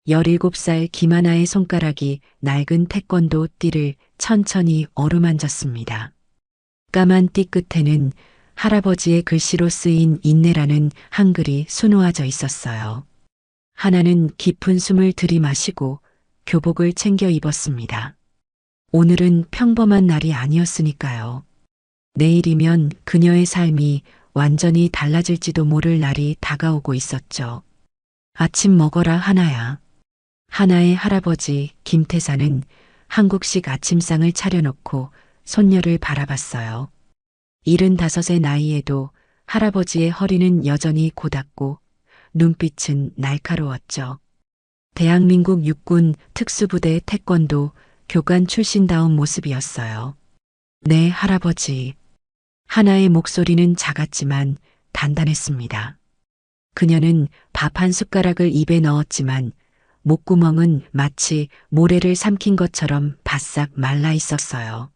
17살 김하나의 손가락이 낡은 태권도 띠를 천천히 어루만졌습니다. 까만 띠 끝에는 할아버지의 글씨로 쓰인 인내라는 한글이 수놓아져 있었어요. 하나는 깊은 숨을 들이마시고 교복을 챙겨 입었습니다. 오늘은 평범한 날이 아니었으니까요. 내일이면 그녀의 삶이 완전히 달라질지도 모를 날이 다가오고 있었죠. 아침 먹어라 하나야. 하나의 할아버지 김태사는 한국식 아침상을 차려놓고 손녀를 바라봤어요. 75의 나이에도 할아버지의 허리는 여전히 고닫고 눈빛은 날카로웠죠. 대한민국 육군 특수부대 태권도 교관 출신다운 모습이었어요. 네, 할아버지. 하나의 목소리는 작았지만 단단했습니다. 그녀는 밥 한 숟가락을 입에 넣었지만 목구멍은 마치 모래를 삼킨 것처럼 바싹 말라 있었어요.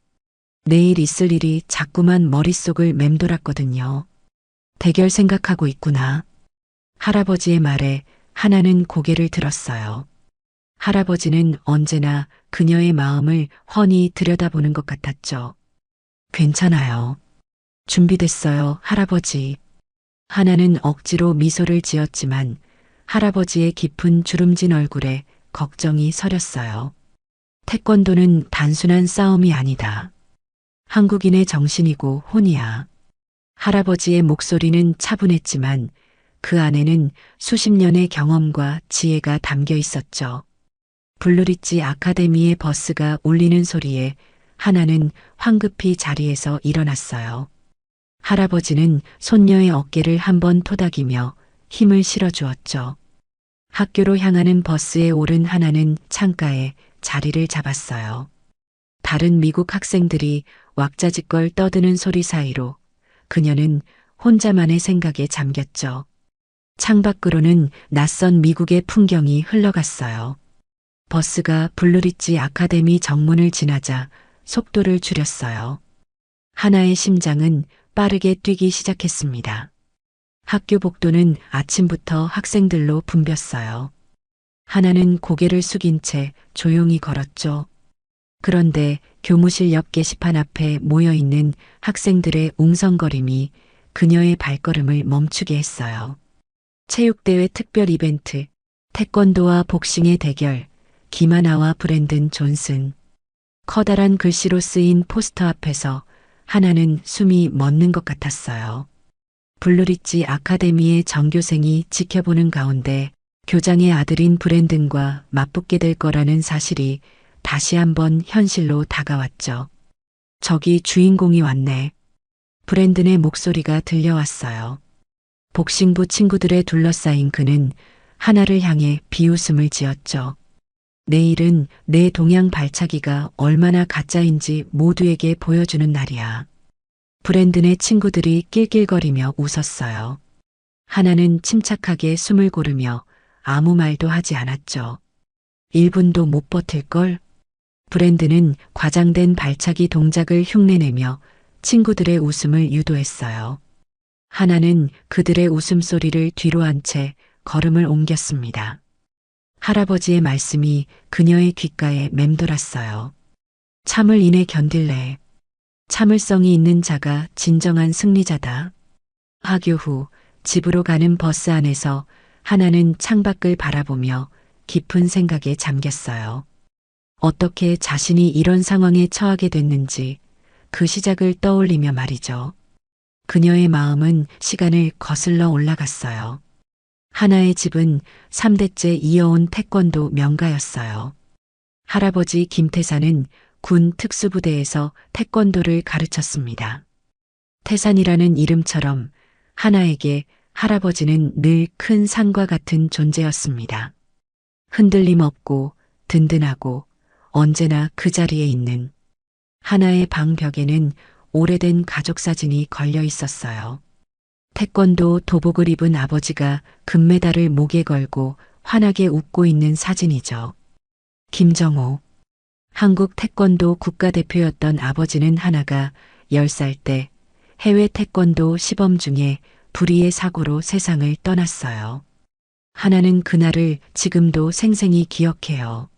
내일 있을 일이 자꾸만 머릿속을 맴돌았거든요. 대결 생각하고 있구나. 할아버지의 말에 하나는 고개를 들었어요. 할아버지는 언제나 그녀의 마음을 훤히 들여다보는 것 같았죠. 괜찮아요. 준비됐어요, 할아버지. 하나는 억지로 미소를 지었지만 할아버지의 깊은 주름진 얼굴에 걱정이 서렸어요. 태권도는 단순한 싸움이 아니다. 한국인의 정신이고 혼이야. 할아버지의 목소리는 차분했지만 그 안에는 수십 년의 경험과 지혜가 담겨 있었죠. 블루리지 아카데미의 버스가 울리는 소리에 하나는 황급히 자리에서 일어났어요. 할아버지는 손녀의 어깨를 한번 토닥이며 힘을 실어주었죠. 학교로 향하는 버스에 오른 하나는 창가에 자리를 잡았어요. 다른 미국 학생들이 왁자지껄 떠드는 소리 사이로 그녀는 혼자만의 생각에 잠겼죠. 창밖으로는 낯선 미국의 풍경이 흘러갔어요. 버스가 블루리지 아카데미 정문을 지나자 속도를 줄였어요. 하나의 심장은 빠르게 뛰기 시작했습니다. 학교 복도는 아침부터 학생들로 붐볐어요. 하나는 고개를 숙인 채 조용히 걸었죠. 그런데 교무실 옆 게시판 앞에 모여있는 학생들의 웅성거림이 그녀의 발걸음을 멈추게 했어요. 체육대회 특별 이벤트, 태권도와 복싱의 대결, 김하나와 브랜든 존슨. 커다란 글씨로 쓰인 포스터 앞에서 하나는 숨이 멎는 것 같았어요. 블루리지 아카데미의 전교생이 지켜보는 가운데 교장의 아들인 브랜든과 맞붙게 될 거라는 사실이 다시 한번 현실로 다가왔죠. 저기 주인공이 왔네. 브랜든의 목소리가 들려왔어요. 복싱부 친구들에 둘러싸인 그는 하나를 향해 비웃음을 지었죠. 내일은 내 동양 발차기가 얼마나 가짜인지 모두에게 보여주는 날이야. 브랜든의 친구들이 낄낄거리며 웃었어요. 하나는 침착하게 숨을 고르며 아무 말도 하지 않았죠. 1분도 못 버틸걸? 브랜든은 과장된 발차기 동작을 흉내내며 친구들의 웃음을 유도했어요. 하나는 그들의 웃음소리를 뒤로 한 채 걸음을 옮겼습니다. 할아버지의 말씀이 그녀의 귓가에 맴돌았어요. 참을 인해 견딜래. 참을성이 있는 자가 진정한 승리자다. 하교 후 집으로 가는 버스 안에서 하나는 창밖을 바라보며 깊은 생각에 잠겼어요. 어떻게 자신이 이런 상황에 처하게 됐는지 그 시작을 떠올리며 말이죠. 그녀의 마음은 시간을 거슬러 올라갔어요. 하나의 집은 3대째 이어온 태권도 명가였어요. 할아버지 김태사는 군 특수부대에서 태권도를 가르쳤습니다. 태산이라는 이름처럼 하나에게 할아버지는 늘 큰 산과 같은 존재였습니다. 흔들림 없고 든든하고 언제나 그 자리에 있는. 하나의 방 벽에는 오래된 가족 사진이 걸려 있었어요. 태권도 도복을 입은 아버지가 금메달을 목에 걸고 환하게 웃고 있는 사진이죠. 김정호. 한국 태권도 국가대표였던 아버지는 하나가 10살 때 해외 태권도 시범 중에 불의의 사고로 세상을 떠났어요. 하나는 그날을 지금도 생생히 기억해요.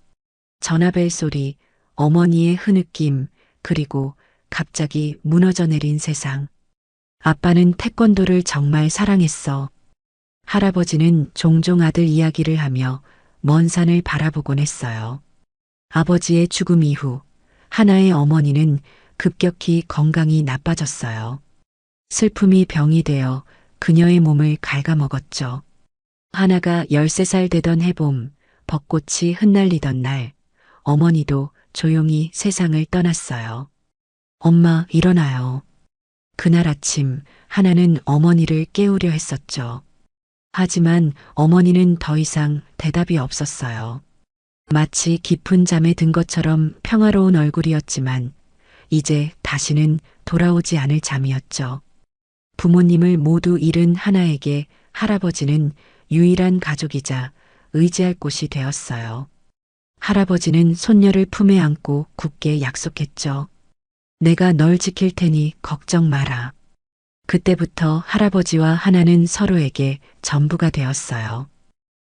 전화벨 소리, 어머니의 흐느낌, 그리고 갑자기 무너져 내린 세상. 아빠는 태권도를 정말 사랑했어. 할아버지는 종종 아들 이야기를 하며 먼 산을 바라보곤 했어요. 아버지의 죽음 이후 하나의 어머니는 급격히 건강이 나빠졌어요. 슬픔이 병이 되어 그녀의 몸을 갉아먹었죠. 하나가 13살 되던 해봄, 벚꽃이 흩날리던 날, 어머니도 조용히 세상을 떠났어요. 엄마, 일어나요. 그날 아침 하나는 어머니를 깨우려 했었죠. 하지만 어머니는 더 이상 대답이 없었어요. 마치 깊은 잠에 든 것처럼 평화로운 얼굴이었지만 이제 다시는 돌아오지 않을 잠이었죠. 부모님을 모두 잃은 하나에게 할아버지는 유일한 가족이자 의지할 곳이 되었어요. 할아버지는 손녀를 품에 안고 굳게 약속했죠. 내가 널 지킬 테니 걱정 마라. 그때부터 할아버지와 하나는 서로에게 전부가 되었어요.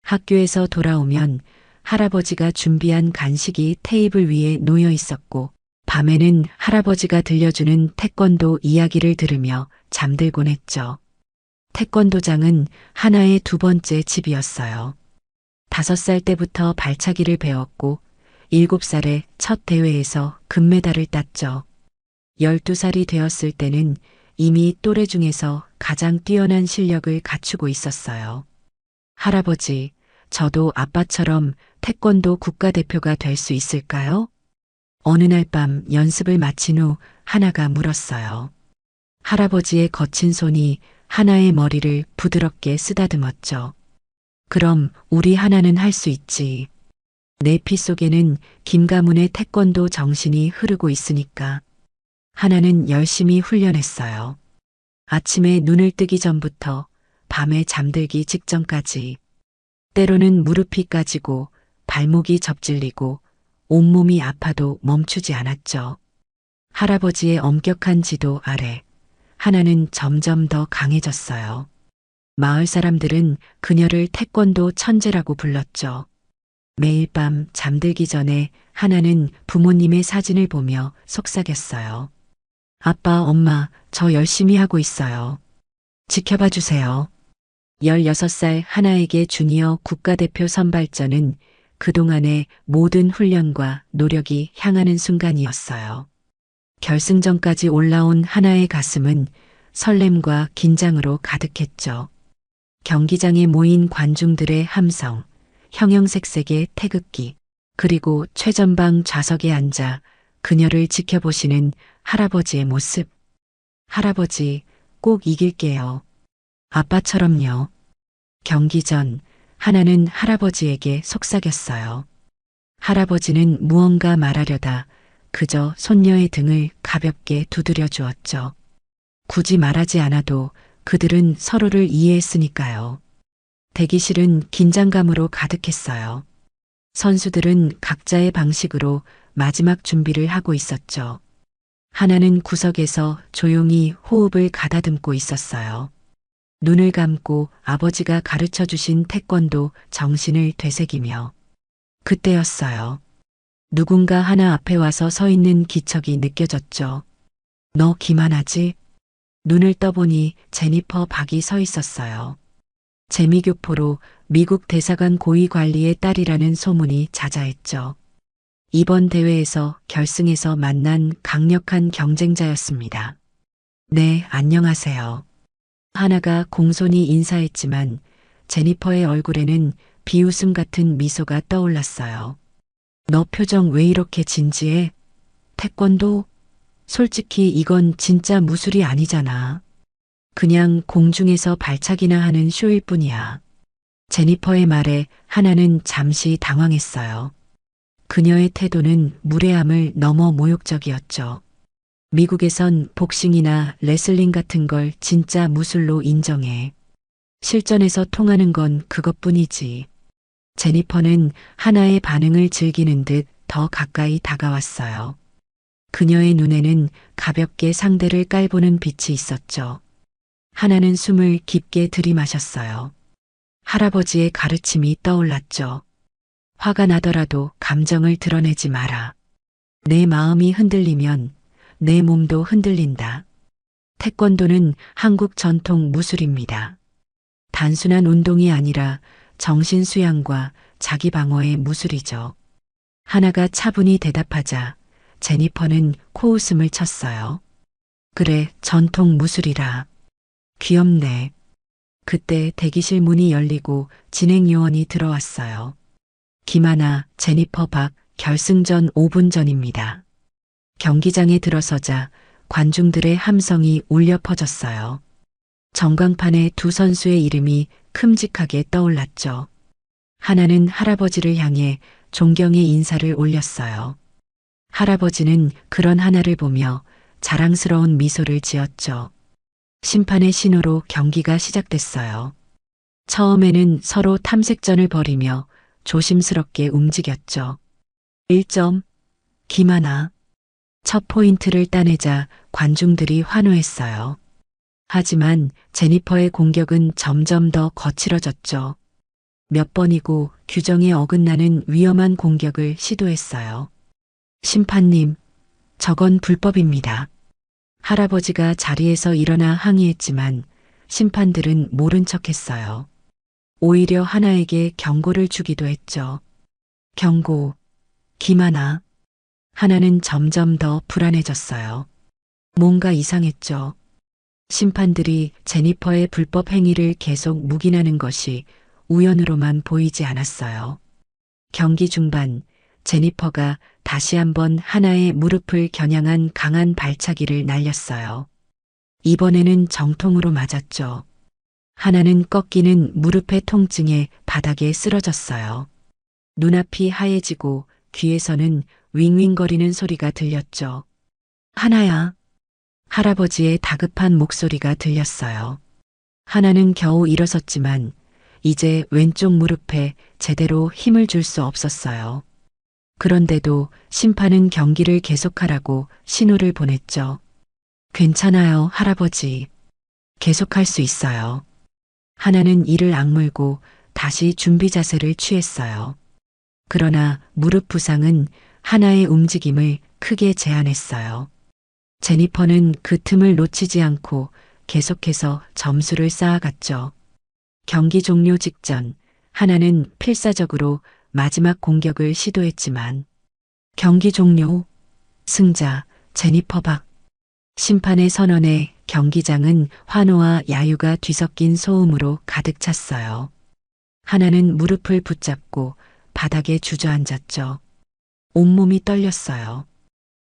학교에서 돌아오면 할아버지가 준비한 간식이 테이블 위에 놓여 있었고, 밤에는 할아버지가 들려주는 태권도 이야기를 들으며 잠들곤 했죠. 태권도장은 하나의 두 번째 집이었어요. 5살 때부터 발차기를 배웠고 7살에 첫 대회에서 금메달을 땄죠. 12살이 되었을 때는 이미 또래 중에서 가장 뛰어난 실력을 갖추고 있었어요. 할아버지, 저도 아빠처럼 태권도 국가대표가 될 수 있을까요? 어느 날 밤 연습을 마친 후 하나가 물었어요. 할아버지의 거친 손이 하나의 머리를 부드럽게 쓰다듬었죠. 그럼 우리 하나는 할 수 있지. 내 피 속에는 김가문의 태권도 정신이 흐르고 있으니까. 하나는 열심히 훈련했어요. 아침에 눈을 뜨기 전부터 밤에 잠들기 직전까지. 때로는 무릎이 까지고 발목이 접질리고 온몸이 아파도 멈추지 않았죠. 할아버지의 엄격한 지도 아래 하나는 점점 더 강해졌어요. 마을 사람들은 그녀를 태권도 천재라고 불렀죠. 매일 밤 잠들기 전에 하나는 부모님의 사진을 보며 속삭였어요. 아빠, 엄마, 저 열심히 하고 있어요. 지켜봐 주세요. 16살 하나에게 주니어 국가대표 선발전은 그동안의 모든 훈련과 노력이 향하는 순간이었어요. 결승전까지 올라온 하나의 가슴은 설렘과 긴장으로 가득했죠. 경기장에 모인 관중들의 함성, 형형색색의 태극기, 그리고 최전방 좌석에 앉아 그녀를 지켜보시는 할아버지의 모습. 할아버지, 꼭 이길게요. 아빠처럼요. 경기 전 하나는 할아버지에게 속삭였어요. 할아버지는 무언가 말하려다 그저 손녀의 등을 가볍게 두드려 주었죠. 굳이 말하지 않아도 그들은 서로를 이해했으니까요. 대기실은 긴장감으로 가득했어요. 선수들은 각자의 방식으로 마지막 준비를 하고 있었죠. 하나는 구석에서 조용히 호흡을 가다듬고 있었어요. 눈을 감고 아버지가 가르쳐 주신 태권도 정신을 되새기며. 그때였어요. 누군가 하나 앞에 와서 서 있는 기척이 느껴졌죠. 너 기만하지? 눈을 떠보니 제니퍼 박이 서 있었어요. 재미교포로 미국 대사관 고위 관리의 딸이라는 소문이 자자했죠. 이번 대회에서 결승에서 만난 강력한 경쟁자였습니다. 네, 안녕하세요. 하나가 공손히 인사했지만 제니퍼의 얼굴에는 비웃음 같은 미소가 떠올랐어요. 너 표정 왜 이렇게 진지해? 태권도? 솔직히 이건 진짜 무술이 아니잖아. 그냥 공중에서 발차기나 하는 쇼일 뿐이야. 제니퍼의 말에 하나는 잠시 당황했어요. 그녀의 태도는 무례함을 넘어 모욕적이었죠. 미국에선 복싱이나 레슬링 같은 걸 진짜 무술로 인정해. 실전에서 통하는 건 그것뿐이지. 제니퍼는 하나의 반응을 즐기는 듯 더 가까이 다가왔어요. 그녀의 눈에는 가볍게 상대를 깔보는 빛이 있었죠. 하나는 숨을 깊게 들이마셨어요. 할아버지의 가르침이 떠올랐죠. 화가 나더라도 감정을 드러내지 마라. 내 마음이 흔들리면 내 몸도 흔들린다. 태권도는 한국 전통 무술입니다. 단순한 운동이 아니라 정신 수양과 자기 방어의 무술이죠. 하나가 차분히 대답하자 제니퍼는 코웃음을 쳤어요. 그래, 전통 무술이라. 귀엽네. 그때 대기실 문이 열리고 진행 요원이 들어왔어요. 김하나, 제니퍼 박, 결승전 5분 전입니다. 경기장에 들어서자 관중들의 함성이 울려 퍼졌어요. 전광판에 두 선수의 이름이 큼직하게 떠올랐죠. 하나는 할아버지를 향해 존경의 인사를 올렸어요. 할아버지는 그런 하나를 보며 자랑스러운 미소를 지었죠. 심판의 신호로 경기가 시작됐어요. 처음에는 서로 탐색전을 벌이며 조심스럽게 움직였죠. 1점, 김하나. 첫 포인트를 따내자 관중들이 환호했어요. 하지만 제니퍼의 공격은 점점 더 거칠어졌죠. 몇 번이고 규정에 어긋나는 위험한 공격을 시도했어요. 심판님, 저건 불법입니다. 할아버지가 자리에서 일어나 항의했지만 심판들은 모른 척했어요. 오히려 하나에게 경고를 주기도 했죠. 경고, 김하나. 하나는 점점 더 불안해졌어요. 뭔가 이상했죠. 심판들이 제니퍼의 불법 행위를 계속 묵인하는 것이 우연으로만 보이지 않았어요. 경기 중반, 제니퍼가 다시 한번 하나의 무릎을 겨냥한 강한 발차기를 날렸어요. 이번에는 정통으로 맞았죠. 하나는 꺾이는 무릎의 통증에 바닥에 쓰러졌어요. 눈앞이 하얘지고 귀에서는 윙윙거리는 소리가 들렸죠. 하나야. 할아버지의 다급한 목소리가 들렸어요. 하나는 겨우 일어섰지만 이제 왼쪽 무릎에 제대로 힘을 줄 수 없었어요. 그런데도 심판은 경기를 계속하라고 신호를 보냈죠. 괜찮아요, 할아버지. 계속할 수 있어요. 하나는 이를 악물고 다시 준비 자세를 취했어요. 그러나 무릎 부상은 하나의 움직임을 크게 제한했어요. 제니퍼는 그 틈을 놓치지 않고 계속해서 점수를 쌓아갔죠. 경기 종료 직전 하나는 필사적으로 마지막 공격을 시도했지만 경기 종료, 승자 제니퍼 박. 심판의 선언에 경기장은 환호와 야유가 뒤섞인 소음으로 가득 찼어요. 하나는 무릎을 붙잡고 바닥에 주저앉았죠. 온몸이 떨렸어요.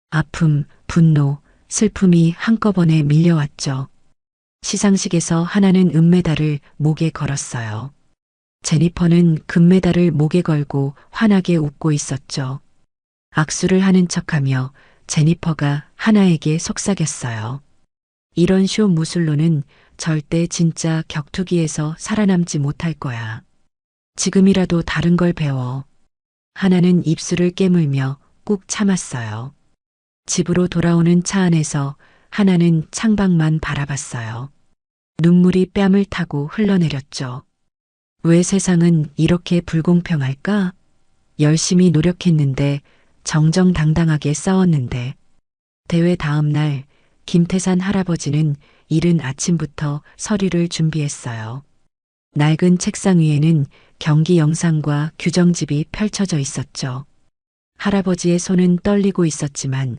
아픔, 분노, 슬픔이 한꺼번에 밀려왔죠. 시상식에서 하나는 은메달을 목에 걸었어요. 제니퍼는 금메달을 목에 걸고 환하게 웃고 있었죠. 악수를 하는 척하며 제니퍼가 하나에게 속삭였어요. 이런 쇼 무술로는 절대 진짜 격투기에서 살아남지 못할 거야. 지금이라도 다른 걸 배워. 하나는 입술을 깨물며 꾹 참았어요. 집으로 돌아오는 차 안에서 하나는 창밖만 바라봤어요. 눈물이 뺨을 타고 흘러내렸죠. 왜 세상은 이렇게 불공평할까? 열심히 노력했는데 정정당당하게 싸웠는데. 대회 다음 날 김태산 할아버지는 이른 아침부터 서류를 준비했어요. 낡은 책상 위에는 경기 영상과 규정집이 펼쳐져 있었죠. 할아버지의 손은 떨리고 있었지만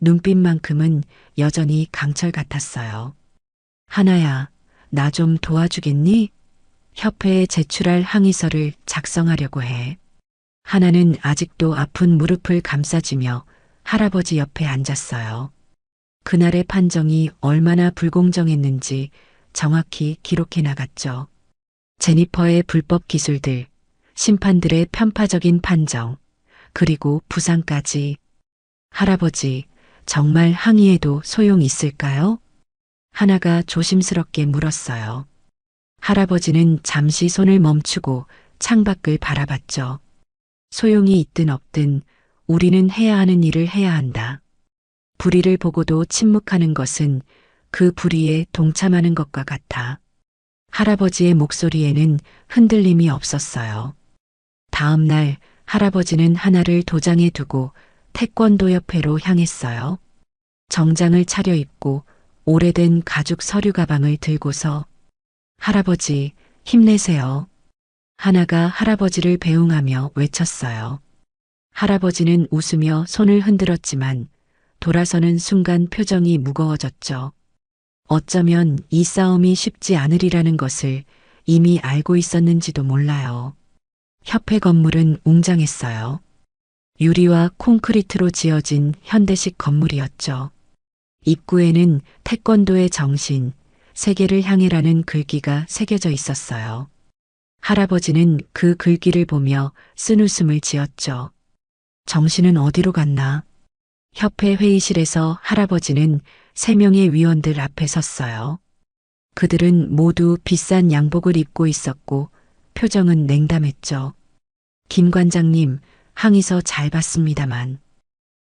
눈빛만큼은 여전히 강철 같았어요. 하나야, 나 좀 도와주겠니? 협회에 제출할 항의서를 작성하려고 해. 하나는 아직도 아픈 무릎을 감싸지며 할아버지 옆에 앉았어요. 그날의 판정이 얼마나 불공정했는지 정확히 기록해 나갔죠. 제니퍼의 불법 기술들, 심판들의 편파적인 판정, 그리고 부상까지. 할아버지, 정말 항의해도 소용 있을까요? 하나가 조심스럽게 물었어요. 할아버지는 잠시 손을 멈추고 창밖을 바라봤죠. 소용이 있든 없든 우리는 해야 하는 일을 해야 한다. 불의를 보고도 침묵하는 것은 그 불의에 동참하는 것과 같아. 할아버지의 목소리에는 흔들림이 없었어요. 다음 날 할아버지는 하나를 도장에 두고 태권도 협회로 향했어요. 정장을 차려입고 오래된 가죽 서류 가방을 들고서 할아버지 힘내세요. 하나가 할아버지를 배웅하며 외쳤어요. 할아버지는 웃으며 손을 흔들었지만 돌아서는 순간 표정이 무거워졌죠. 어쩌면 이 싸움이 쉽지 않으리라는 것을 이미 알고 있었는지도 몰라요. 협회 건물은 웅장했어요. 유리와 콘크리트로 지어진 현대식 건물이었죠. 입구에는 태권도의 정신, 세계를 향해라는 글귀가 새겨져 있었어요. 할아버지는 그 글귀를 보며 쓴웃음을 지었죠. 정신은 어디로 갔나? 협회 회의실에서 할아버지는 3명의 위원들 앞에 섰어요. 그들은 모두 비싼 양복을 입고 있었고 표정은 냉담했죠. 김 관장님, 항의서 잘 봤습니다만.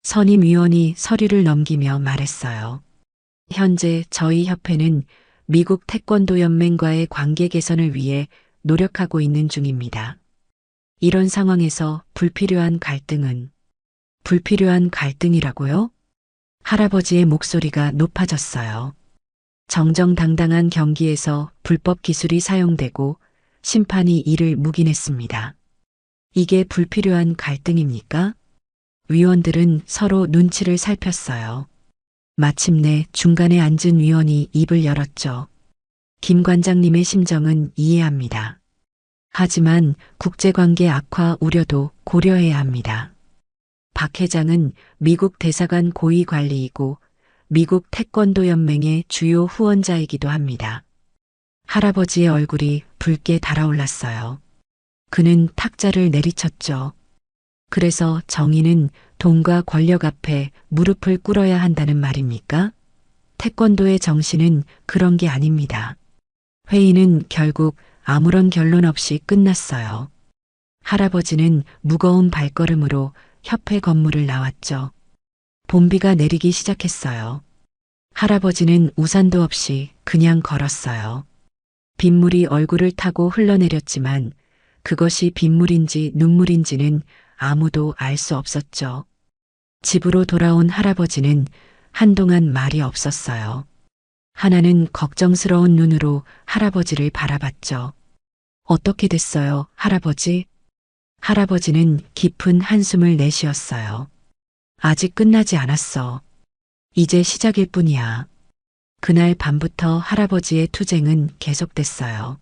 선임 위원이 서류를 넘기며 말했어요. 현재 저희 협회는 미국 태권도 연맹과의 관계 개선을 위해 노력하고 있는 중입니다. 이런 상황에서 불필요한 갈등이라고요? 할아버지의 목소리가 높아졌어요. 정정당당한 경기에서 불법 기술이 사용되고 심판이 이를 묵인했습니다. 이게 불필요한 갈등입니까? 위원들은 서로 눈치를 살폈어요. 마침내 중간에 앉은 위원이 입을 열었죠. 김 관장님의 심정은 이해합니다. 하지만 국제관계 악화 우려도 고려해야 합니다. 박 회장은 미국 대사관 고위 관리이고 미국 태권도 연맹의 주요 후원자이기도 합니다. 할아버지의 얼굴이 붉게 달아올랐어요. 그는 탁자를 내리쳤죠. 그래서 정의는 돈과 권력 앞에 무릎을 꿇어야 한다는 말입니까? 태권도의 정신은 그런 게 아닙니다. 회의는 결국 아무런 결론 없이 끝났어요. 할아버지는 무거운 발걸음으로 협회 건물을 나왔죠. 봄비가 내리기 시작했어요. 할아버지는 우산도 없이 그냥 걸었어요. 빗물이 얼굴을 타고 흘러내렸지만 그것이 빗물인지 눈물인지는 아무도 알 수 없었죠. 집으로 돌아온 할아버지는 한동안 말이 없었어요. 하나는 걱정스러운 눈으로 할아버지를 바라봤죠. 어떻게 됐어요, 할아버지? 할아버지는 깊은 한숨을 내쉬었어요. 아직 끝나지 않았어. 이제 시작일 뿐이야. 그날 밤부터 할아버지의 투쟁은 계속됐어요.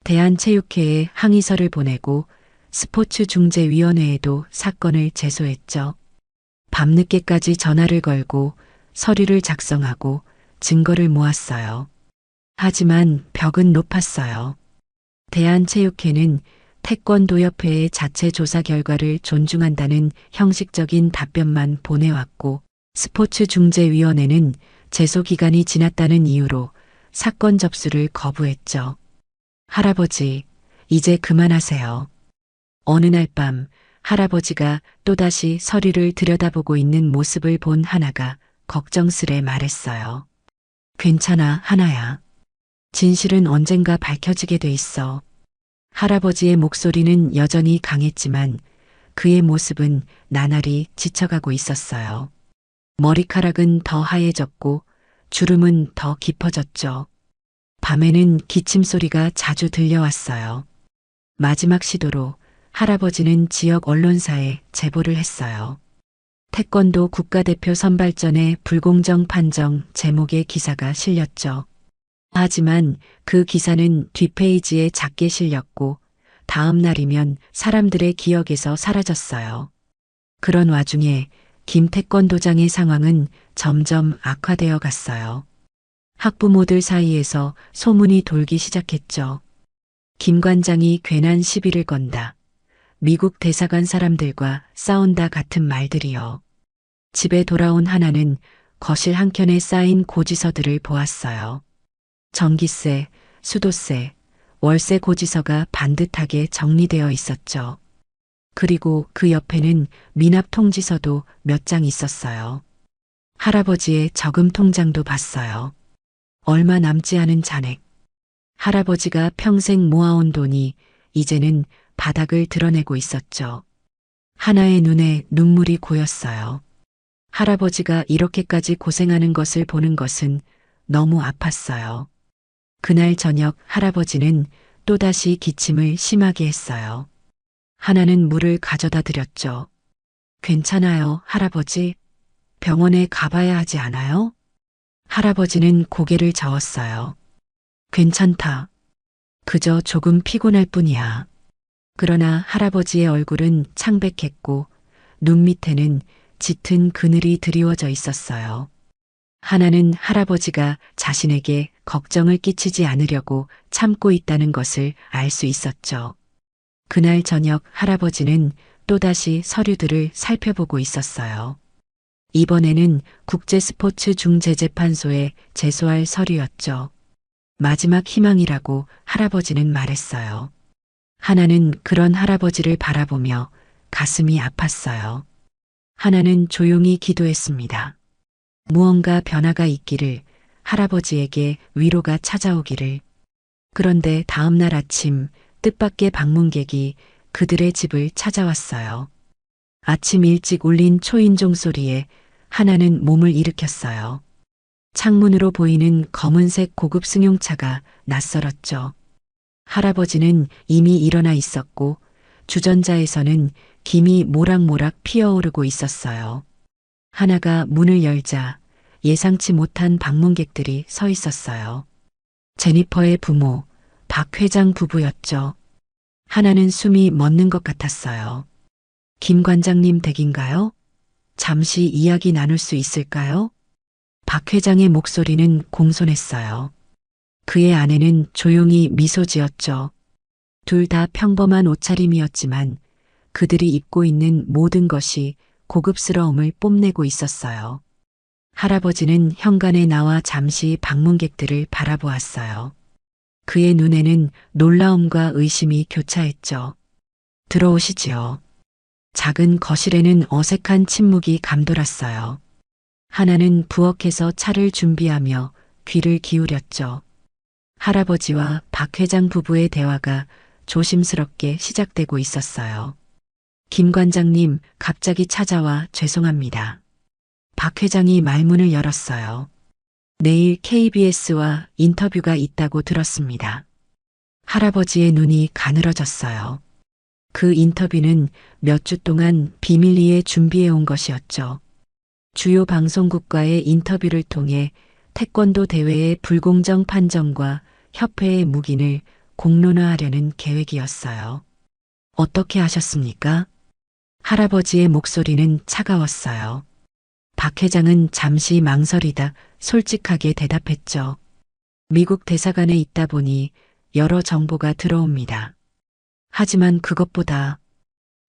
대한체육회에 항의서를 보내고 스포츠중재위원회에도 사건을 제소했죠. 밤늦게까지 전화를 걸고 서류를 작성하고 증거를 모았어요. 하지만 벽은 높았어요. 대한체육회는 태권도협회의 자체 조사 결과를 존중한다는 형식적인 답변만 보내왔고 스포츠중재위원회는 제소 기간이 지났다는 이유로 사건 접수를 거부했죠. 할아버지, 이제 그만하세요. 어느 날 밤 할아버지가 또다시 서류를 들여다보고 있는 모습을 본 하나가 걱정스레 말했어요. 괜찮아, 하나야. 진실은 언젠가 밝혀지게 돼 있어. 할아버지의 목소리는 여전히 강했지만 그의 모습은 나날이 지쳐가고 있었어요. 머리카락은 더 하얘졌고 주름은 더 깊어졌죠. 밤에는 기침 소리가 자주 들려왔어요. 마지막 시도로 할아버지는 지역 언론사에 제보를 했어요. 태권도 국가대표 선발전의 불공정 판정 제목의 기사가 실렸죠. 하지만 그 기사는 뒷페이지에 작게 실렸고 다음 날이면 사람들의 기억에서 사라졌어요. 그런 와중에 김 태권도장의 상황은 점점 악화되어 갔어요. 학부모들 사이에서 소문이 돌기 시작했죠. 김 관장이 괜한 시비를 건다. 미국 대사관 사람들과 싸운다 같은 말들이요. 집에 돌아온 하나는 거실 한켠에 쌓인 고지서들을 보았어요. 전기세, 수도세, 월세 고지서가 반듯하게 정리되어 있었죠. 그리고 그 옆에는 미납 통지서도 몇 장 있었어요. 할아버지의 저금 통장도 봤어요. 얼마 남지 않은 잔액. 할아버지가 평생 모아온 돈이 이제는 바닥을 드러내고 있었죠. 하나의 눈에 눈물이 고였어요. 할아버지가 이렇게까지 고생하는 것을 보는 것은 너무 아팠어요. 그날 저녁 할아버지는 또다시 기침을 심하게 했어요. 하나는 물을 가져다 드렸죠. 괜찮아요, 할아버지. 병원에 가봐야 하지 않아요? 할아버지는 고개를 저었어요. 괜찮다. 그저 조금 피곤할 뿐이야. 그러나 할아버지의 얼굴은 창백했고 눈 밑에는 짙은 그늘이 드리워져 있었어요. 하나는 할아버지가 자신에게 걱정을 끼치지 않으려고 참고 있다는 것을 알 수 있었죠. 그날 저녁 할아버지는 또다시 서류들을 살펴보고 있었어요. 이번에는 국제스포츠중재재판소에 제소할 서류였죠. 마지막 희망이라고 할아버지는 말했어요. 하나는 그런 할아버지를 바라보며 가슴이 아팠어요. 하나는 조용히 기도했습니다. 무언가 변화가 있기를, 할아버지에게 위로가 찾아오기를. 그런데 다음 날 아침 뜻밖의 방문객이 그들의 집을 찾아왔어요. 아침 일찍 울린 초인종 소리에 하나는 몸을 일으켰어요. 창문으로 보이는 검은색 고급 승용차가 낯설었죠. 할아버지는 이미 일어나 있었고 주전자에서는 김이 모락모락 피어오르고 있었어요. 하나가 문을 열자 예상치 못한 방문객들이 서 있었어요. 제니퍼의 부모, 박 회장 부부였죠. 하나는 숨이 멎는 것 같았어요. 김 관장님 댁인가요? 잠시 이야기 나눌 수 있을까요? 박 회장의 목소리는 공손했어요. 그의 아내는 조용히 미소 지었죠. 둘 다 평범한 옷차림이었지만 그들이 입고 있는 모든 것이 고급스러움을 뽐내고 있었어요. 할아버지는 현관에 나와 잠시 방문객들을 바라보았어요. 그의 눈에는 놀라움과 의심이 교차했죠. 들어오시지요. 작은 거실에는 어색한 침묵이 감돌았어요. 하나는 부엌에서 차를 준비하며 귀를 기울였죠. 할아버지와 박 회장 부부의 대화가 조심스럽게 시작되고 있었어요. 김 관장님, 갑자기 찾아와 죄송합니다. 박 회장이 말문을 열었어요. 내일 KBS와 인터뷰가 있다고 들었습니다. 할아버지의 눈이 가늘어졌어요. 그 인터뷰는 몇 주 동안 비밀리에 준비해 온 것이었죠. 주요 방송국과의 인터뷰를 통해 태권도 대회의 불공정 판정과 협회의 묵인을 공론화하려는 계획이었어요. 어떻게 하셨습니까? 할아버지의 목소리는 차가웠어요. 박 회장은 잠시 망설이다 솔직하게 대답했죠. 미국 대사관에 있다 보니 여러 정보가 들어옵니다. 하지만 그것보다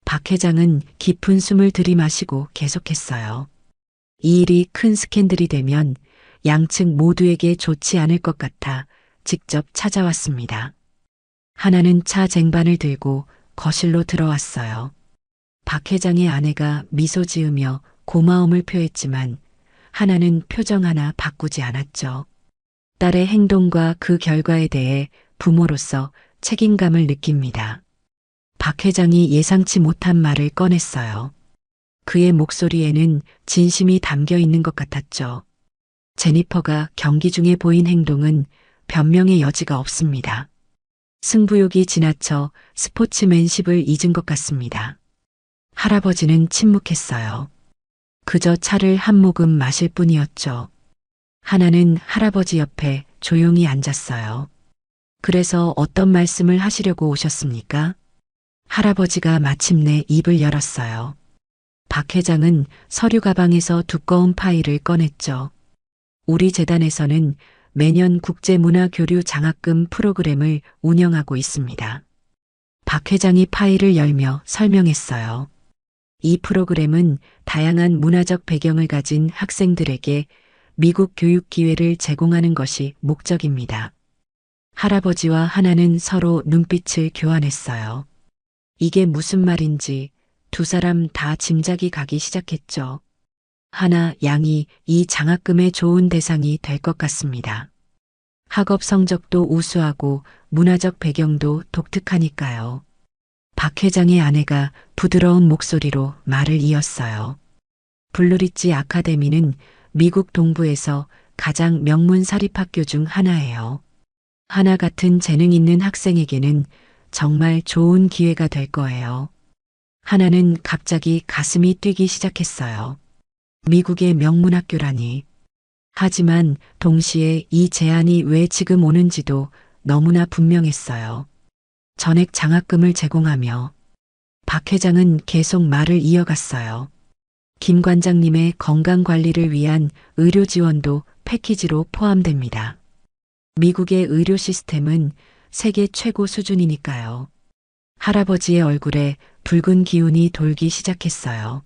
박 회장은 깊은 숨을 들이마시고 계속했어요. 이 일이 큰 스캔들이 되면 양측 모두에게 좋지 않을 것 같아 직접 찾아왔습니다. 하나는 차 쟁반을 들고 거실로 들어왔어요. 박 회장의 아내가 미소 지으며 고마움을 표했지만 하나는 표정 하나 바꾸지 않았죠. 딸의 행동과 그 결과에 대해 부모로서 책임감을 느낍니다. 박 회장이 예상치 못한 말을 꺼냈어요. 그의 목소리에는 진심이 담겨 있는 것 같았죠. 제니퍼가 경기 중에 보인 행동은 변명의 여지가 없습니다. 승부욕이 지나쳐 스포츠맨십을 잊은 것 같습니다. 할아버지는 침묵했어요. 그저 차를 한 모금 마실 뿐이었죠. 하나는 할아버지 옆에 조용히 앉았어요. 그래서 어떤 말씀을 하시려고 오셨습니까? 할아버지가 마침내 입을 열었어요. 박 회장은 서류 가방에서 두꺼운 파일을 꺼냈죠. 우리 재단에서는 매년 국제문화교류 장학금 프로그램을 운영하고 있습니다. 박 회장이 파일을 열며 설명했어요. 이 프로그램은 다양한 문화적 배경을 가진 학생들에게 미국 교육 기회를 제공하는 것이 목적입니다. 할아버지와 하나는 서로 눈빛을 교환했어요. 이게 무슨 말인지 두 사람 다 짐작이 가기 시작했죠. 하나 양이 이 장학금의 좋은 대상이 될 것 같습니다. 학업 성적도 우수하고 문화적 배경도 독특하니까요. 박 회장의 아내가 부드러운 목소리로 말을 이었어요. 블루리지 아카데미는 미국 동부에서 가장 명문 사립학교 중 하나예요. 하나 같은 재능 있는 학생에게는 정말 좋은 기회가 될 거예요. 하나는 갑자기 가슴이 뛰기 시작했어요. 미국의 명문 학교라니. 하지만 동시에 이 제안이 왜 지금 오는지도 너무나 분명했어요. 전액 장학금을 제공하며 박 회장은 계속 말을 이어갔어요. 김 관장님의 건강 관리를 위한 의료 지원도 패키지로 포함됩니다. 미국의 의료 시스템은 세계 최고 수준이니까요. 할아버지의 얼굴에 붉은 기운이 돌기 시작했어요.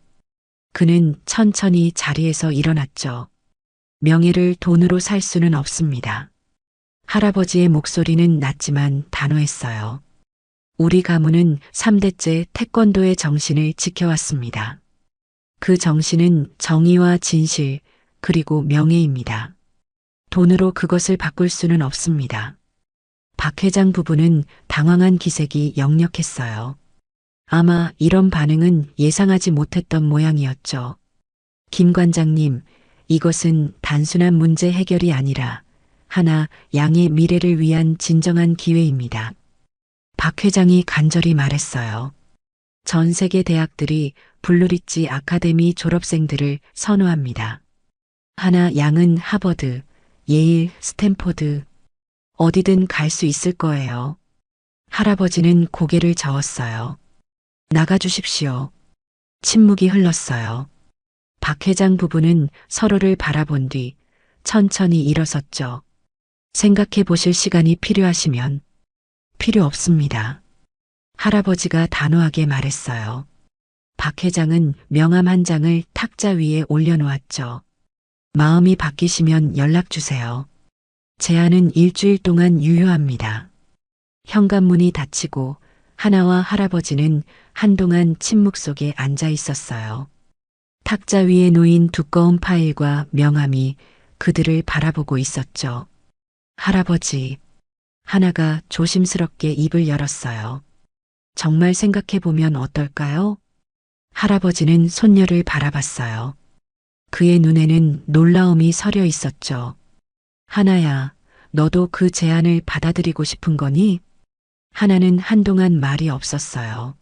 그는 천천히 자리에서 일어났죠. 명예를 돈으로 살 수는 없습니다. 할아버지의 목소리는 낮지만 단호했어요. 우리 가문은 3대째 태권도의 정신을 지켜왔습니다. 그 정신은 정의와 진실, 그리고 명예입니다. 돈으로 그것을 바꿀 수는 없습니다. 박 회장 부부는 당황한 기색이 역력했어요. 아마 이런 반응은 예상하지 못했던 모양이었죠. 김 관장님, 이것은 단순한 문제 해결이 아니라 하나 양의 미래를 위한 진정한 기회입니다. 박 회장이 간절히 말했어요. 전 세계 대학들이 블루리지 아카데미 졸업생들을 선호합니다. 하나 양은 하버드, 예일, 스탠포드, 어디든 갈 수 있을 거예요. 할아버지는 고개를 저었어요. 나가주십시오. 침묵이 흘렀어요. 박 회장 부부는 서로를 바라본 뒤 천천히 일어섰죠. 생각해 보실 시간이 필요하시면 필요 없습니다. 할아버지가 단호하게 말했어요. 박 회장은 명함 한 장을 탁자 위에 올려놓았죠. 마음이 바뀌시면 연락 주세요. 제안은 일주일 동안 유효합니다. 현관문이 닫히고 하나와 할아버지는 한동안 침묵 속에 앉아 있었어요. 탁자 위에 놓인 두꺼운 파일과 명함이 그들을 바라보고 있었죠. 할아버지, 하나가 조심스럽게 입을 열었어요. 정말 생각해보면 어떨까요? 할아버지는 손녀를 바라봤어요. 그의 눈에는 놀라움이 서려 있었죠. 하나야, 너도 그 제안을 받아들이고 싶은 거니? 하나는 한동안 말이 없었어요.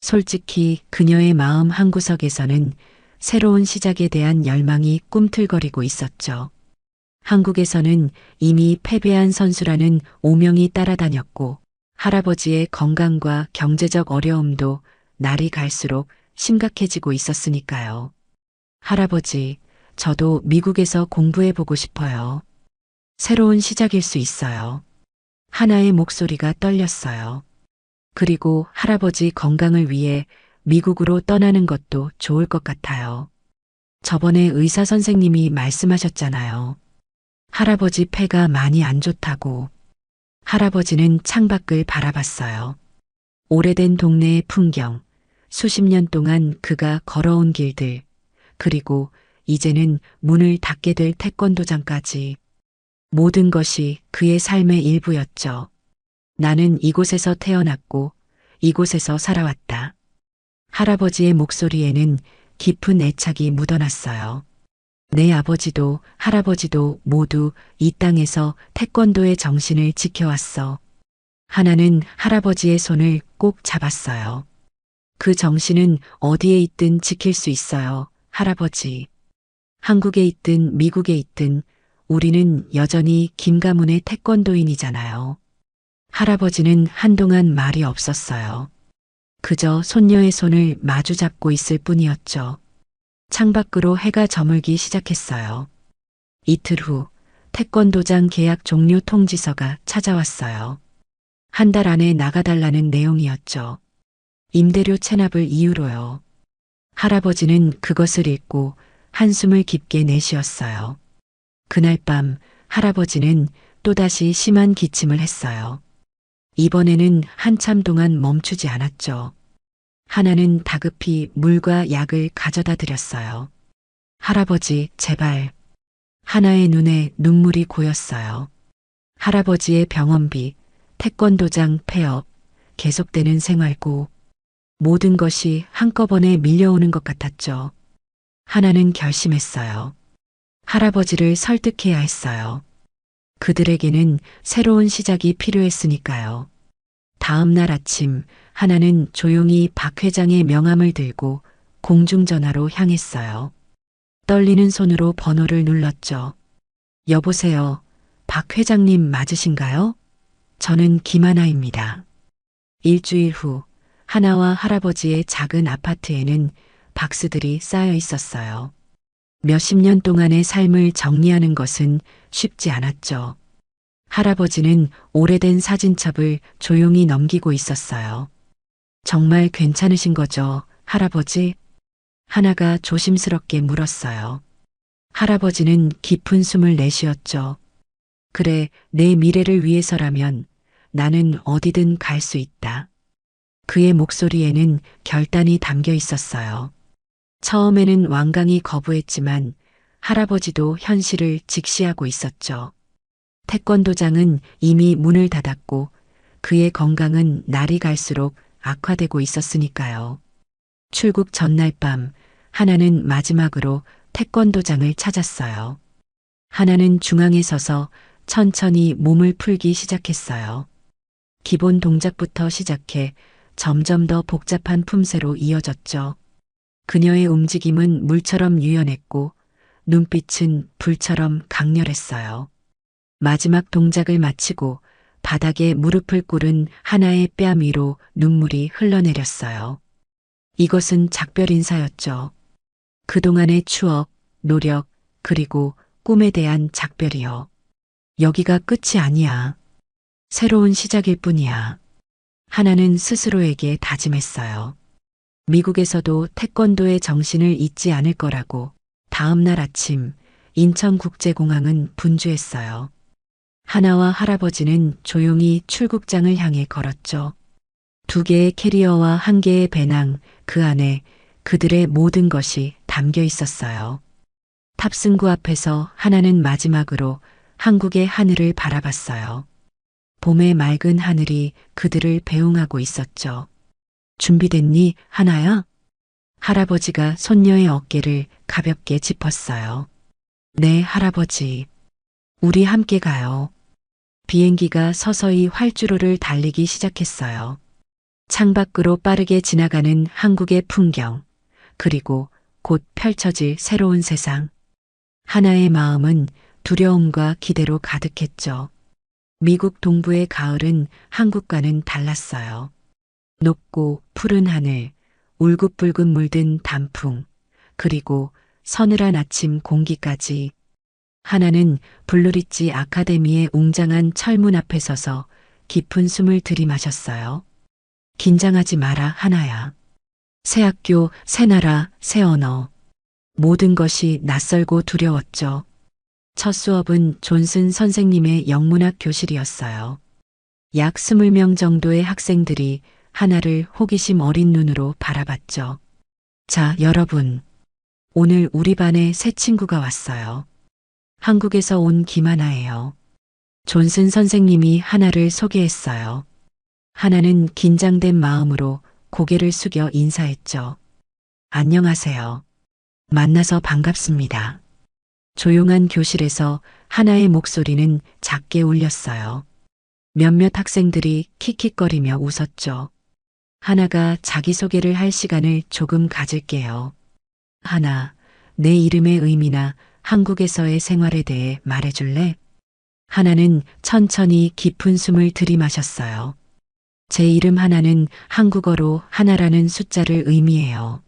솔직히 그녀의 마음 한구석에서는 새로운 시작에 대한 열망이 꿈틀거리고 있었죠. 한국에서는 이미 패배한 선수라는 오명이 따라다녔고 할아버지의 건강과 경제적 어려움도 날이 갈수록 심각해지고 있었으니까요. 할아버지, 저도 미국에서 공부해보고 싶어요. 새로운 시작일 수 있어요. 하나의 목소리가 떨렸어요. 그리고 할아버지 건강을 위해 미국으로 떠나는 것도 좋을 것 같아요. 저번에 의사 선생님이 말씀하셨잖아요. 할아버지 폐가 많이 안 좋다고. 할아버지는 창밖을 바라봤어요. 오래된 동네의 풍경, 수십 년 동안 그가 걸어온 길들, 그리고 이제는 문을 닫게 될 태권도장까지. 모든 것이 그의 삶의 일부였죠. 나는 이곳에서 태어났고 이곳에서 살아왔다. 할아버지의 목소리에는 깊은 애착이 묻어났어요. 내 아버지도 할아버지도 모두 이 땅에서 태권도의 정신을 지켜왔어. 하나는 할아버지의 손을 꼭 잡았어요. 그 정신은 어디에 있든 지킬 수 있어요, 할아버지. 한국에 있든 미국에 있든 우리는 여전히 김 가문의 태권도인이잖아요. 할아버지는 한동안 말이 없었어요. 그저 손녀의 손을 마주 잡고 있을 뿐이었죠. 창밖으로 해가 저물기 시작했어요. 이틀 후 태권도장 계약 종료 통지서가 찾아왔어요. 한 달 안에 나가달라는 내용이었죠. 임대료 체납을 이유로요. 할아버지는 그것을 읽고 한숨을 깊게 내쉬었어요. 그날 밤 할아버지는 또다시 심한 기침을 했어요. 이번에는 한참 동안 멈추지 않았죠. 하나는 다급히 물과 약을 가져다 드렸어요. 할아버지, 제발. 하나의 눈에 눈물이 고였어요. 할아버지의 병원비, 태권도장 폐업, 계속되는 생활고, 모든 것이 한꺼번에 밀려오는 것 같았죠. 하나는 결심했어요. 할아버지를 설득해야 했어요. 그들에게는 새로운 시작이 필요했으니까요. 다음 날 아침, 하나는 조용히 박 회장의 명함을 들고 공중전화로 향했어요. 떨리는 손으로 번호를 눌렀죠. 여보세요. 박 회장님 맞으신가요? 저는 김하나입니다. 일주일 후, 하나와 할아버지의 작은 아파트에는 박스들이 쌓여 있었어요. 몇십 년 동안의 삶을 정리하는 것은 쉽지 않았죠. 할아버지는 오래된 사진첩을 조용히 넘기고 있었어요. 정말 괜찮으신 거죠, 할아버지? 하나가 조심스럽게 물었어요. 할아버지는 깊은 숨을 내쉬었죠. 그래, 내 미래를 위해서라면 나는 어디든 갈 수 있다. 그의 목소리에는 결단이 담겨 있었어요. 처음에는 완강히 거부했지만 할아버지도 현실을 직시하고 있었죠. 태권도장은 이미 문을 닫았고 그의 건강은 날이 갈수록 악화되고 있었으니까요. 출국 전날 밤 하나는 마지막으로 태권도장을 찾았어요. 하나는 중앙에 서서 천천히 몸을 풀기 시작했어요. 기본 동작부터 시작해 점점 더 복잡한 품새로 이어졌죠. 그녀의 움직임은 물처럼 유연했고 눈빛은 불처럼 강렬했어요. 마지막 동작을 마치고 바닥에 무릎을 꿇은 하나의 뺨 위로 눈물이 흘러내렸어요. 이것은 작별 인사였죠. 그동안의 추억, 노력, 그리고 꿈에 대한 작별이요. 여기가 끝이 아니야. 새로운 시작일 뿐이야. 하나는 스스로에게 다짐했어요. 미국에서도 태권도의 정신을 잊지 않을 거라고. 다음 날 아침 인천국제공항은 분주했어요. 하나와 할아버지는 조용히 출국장을 향해 걸었죠. 2개의 캐리어와 1개의 배낭, 그 안에 그들의 모든 것이 담겨 있었어요. 탑승구 앞에서 하나는 마지막으로 한국의 하늘을 바라봤어요. 봄의 맑은 하늘이 그들을 배웅하고 있었죠. 준비됐니, 하나야? 할아버지가 손녀의 어깨를 가볍게 짚었어요. 네, 할아버지. 우리 함께 가요. 비행기가 서서히 활주로를 달리기 시작했어요. 창밖으로 빠르게 지나가는 한국의 풍경, 그리고 곧 펼쳐질 새로운 세상. 하나의 마음은 두려움과 기대로 가득했죠. 미국 동부의 가을은 한국과는 달랐어요. 높고 푸른 하늘, 울긋불긋 물든 단풍, 그리고 서늘한 아침 공기까지. 하나는 블루리지 아카데미의 웅장한 철문 앞에 서서 깊은 숨을 들이마셨어요. 긴장하지 마라, 하나야. 새 학교, 새 나라, 새 언어. 모든 것이 낯설고 두려웠죠. 첫 수업은 존슨 선생님의 영문학 교실이었어요. 약 20명 정도의 학생들이 하나를 호기심 어린 눈으로 바라봤죠. 자, 여러분. 오늘 우리 반에 새 친구가 왔어요. 한국에서 온 김하나예요. 존슨 선생님이 하나를 소개했어요. 하나는 긴장된 마음으로 고개를 숙여 인사했죠. 안녕하세요. 만나서 반갑습니다. 조용한 교실에서 하나의 목소리는 작게 울렸어요. 몇몇 학생들이 킥킥거리며 웃었죠. 하나가 자기소개를 할 시간을 조금 가질게요. 하나, 내 이름의 의미나 한국에서의 생활에 대해 말해줄래? 하나는 천천히 깊은 숨을 들이마셨어요. 제 이름 하나는 한국어로 하나라는 숫자를 의미해요.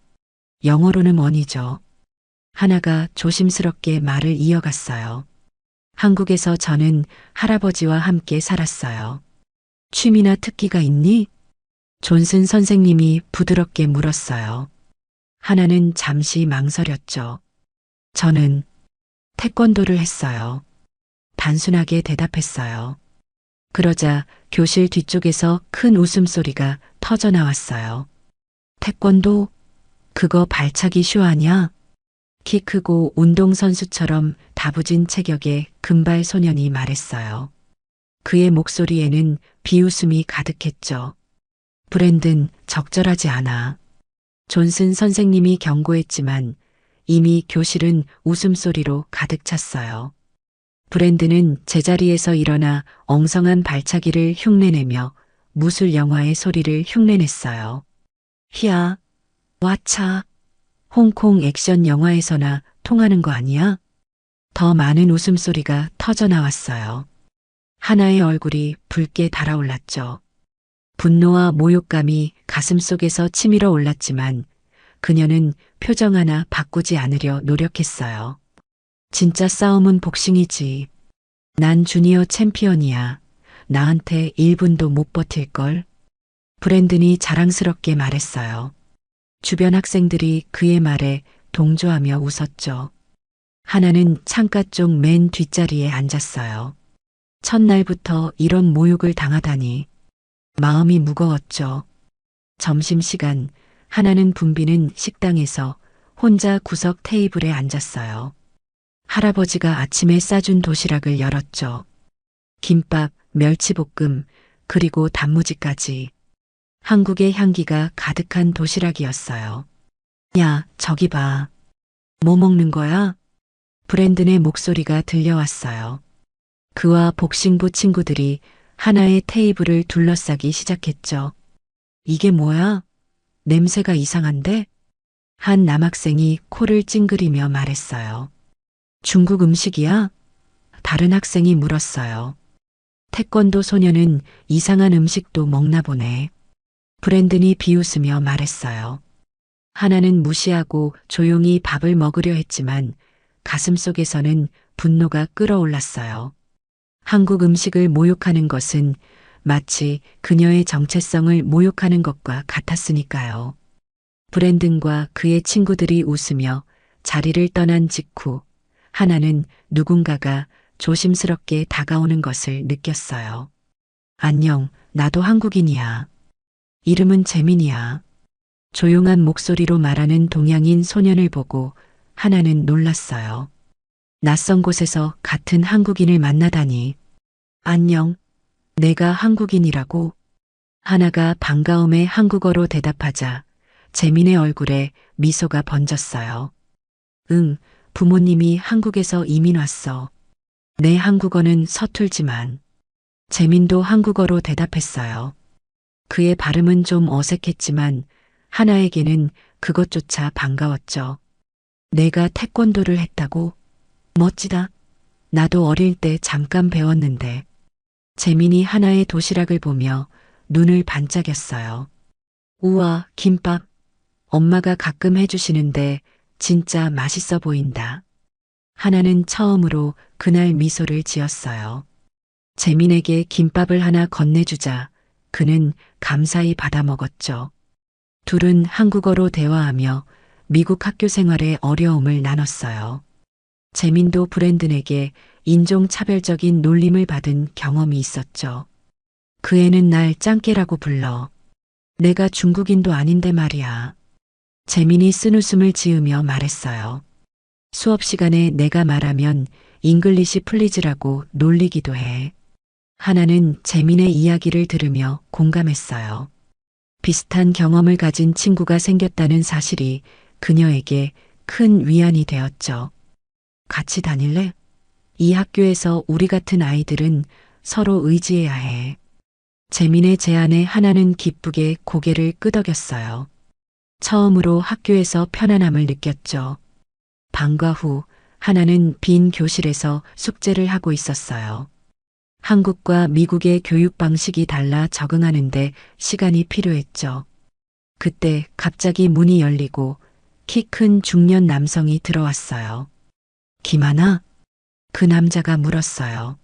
영어로는 원이죠. 하나가 조심스럽게 말을 이어갔어요. 한국에서 저는 할아버지와 함께 살았어요. 취미나 특기가 있니? 존슨 선생님이 부드럽게 물었어요. 하나는 잠시 망설였죠. 저는 태권도를 했어요. 단순하게 대답했어요. 그러자 교실 뒤쪽에서 큰 웃음소리가 터져 나왔어요. 태권도? 그거 발차기 쇼 아냐? 키 크고 운동선수처럼 다부진 체격의 금발 소년이 말했어요. 그의 목소리에는 비웃음이 가득했죠. 브랜든, 적절하지 않아. 존슨 선생님이 경고했지만 이미 교실은 웃음소리로 가득 찼어요. 브랜든은 제자리에서 일어나 엉성한 발차기를 흉내내며 무술 영화의 소리를 흉내냈어요. 히야, 와차, 홍콩 액션 영화에서나 통하는 거 아니야? 더 많은 웃음소리가 터져 나왔어요. 하나의 얼굴이 붉게 달아올랐죠. 분노와 모욕감이 가슴속에서 치밀어 올랐지만 그녀는 표정 하나 바꾸지 않으려 노력했어요. 진짜 싸움은 복싱이지. 난 주니어 챔피언이야. 나한테 1분도 못 버틸걸. 브랜든이 자랑스럽게 말했어요. 주변 학생들이 그의 말에 동조하며 웃었죠. 하나는 창가 쪽 맨 뒷자리에 앉았어요. 첫날부터 이런 모욕을 당하다니. 마음이 무거웠죠. 점심시간 하나는 붐비는 식당에서 혼자 구석 테이블에 앉았어요. 할아버지가 아침에 싸준 도시락을 열었죠. 김밥, 멸치볶음, 그리고 단무지까지. 한국의 향기가 가득한 도시락이었어요. 야, 저기 봐. 뭐 먹는 거야? 브랜든의 목소리가 들려왔어요. 그와 복싱부 친구들이 하나의 테이블을 둘러싸기 시작했죠. 이게 뭐야? 냄새가 이상한데? 한 남학생이 코를 찡그리며 말했어요. 중국 음식이야? 다른 학생이 물었어요. 태권도 소녀는 이상한 음식도 먹나 보네. 브랜든이 비웃으며 말했어요. 하나는 무시하고 조용히 밥을 먹으려 했지만 가슴속에서는 분노가 끓어올랐어요. 한국 음식을 모욕하는 것은 마치 그녀의 정체성을 모욕하는 것과 같았으니까요. 브랜든과 그의 친구들이 웃으며 자리를 떠난 직후 하나는 누군가가 조심스럽게 다가오는 것을 느꼈어요. 안녕, 나도 한국인이야. 이름은 재민이야. 조용한 목소리로 말하는 동양인 소년을 보고 하나는 놀랐어요. 낯선 곳에서 같은 한국인을 만나다니. 안녕, 내가 한국인이라고. 하나가 반가움에 한국어로 대답하자 재민의 얼굴에 미소가 번졌어요. 응, 부모님이 한국에서 이민 왔어. 내 한국어는 서툴지만. 재민도 한국어로 대답했어요. 그의 발음은 좀 어색했지만 하나에게는 그것조차 반가웠죠. 내가 태권도를 했다고? 멋지다. 나도 어릴 때 잠깐 배웠는데. 재민이 하나의 도시락을 보며 눈을 반짝였어요. 우와, 김밥. 엄마가 가끔 해주시는데 진짜 맛있어 보인다. 하나는 처음으로 그날 미소를 지었어요. 재민에게 김밥을 하나 건네주자 그는 감사히 받아 먹었죠. 둘은 한국어로 대화하며 미국 학교 생활의 어려움을 나눴어요. 재민도 브랜든에게 인종차별적인 놀림을 받은 경험이 있었죠. 그 애는 날 짱깨라고 불러. 내가 중국인도 아닌데 말이야. 재민이 쓴웃음을 지으며 말했어요. 수업 시간에 내가 말하면 잉글리시 플리즈라고 놀리기도 해. 하나는 재민의 이야기를 들으며 공감했어요. 비슷한 경험을 가진 친구가 생겼다는 사실이 그녀에게 큰 위안이 되었죠. 같이 다닐래? 이 학교에서 우리 같은 아이들은 서로 의지해야 해. 재민의 제안에 하나는 기쁘게 고개를 끄덕였어요. 처음으로 학교에서 편안함을 느꼈죠. 방과 후 하나는 빈 교실에서 숙제를 하고 있었어요. 한국과 미국의 교육 방식이 달라 적응하는데 시간이 필요했죠. 그때 갑자기 문이 열리고 키 큰 중년 남성이 들어왔어요. 김하나? 그 남자가 물었어요.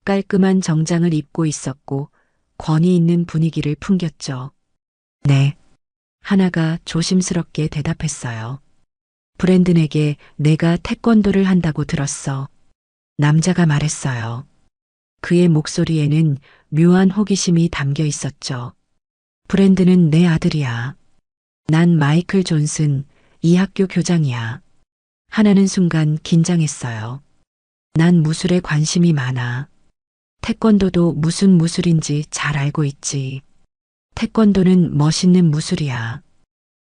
깔끔한 정장을 입고 있었고 권위 있는 분위기를 풍겼죠. 네. 하나가 조심스럽게 대답했어요. 브랜든에게 내가 태권도를 한다고 들었어. 남자가 말했어요. 그의 목소리에는 묘한 호기심이 담겨 있었죠. 브랜든은 내 아들이야. 난 마이클 존슨, 이 학교 교장이야. 하나는 순간 긴장했어요. 난 무술에 관심이 많아. 태권도도 무슨 무술인지 잘 알고 있지. 태권도는 멋있는 무술이야.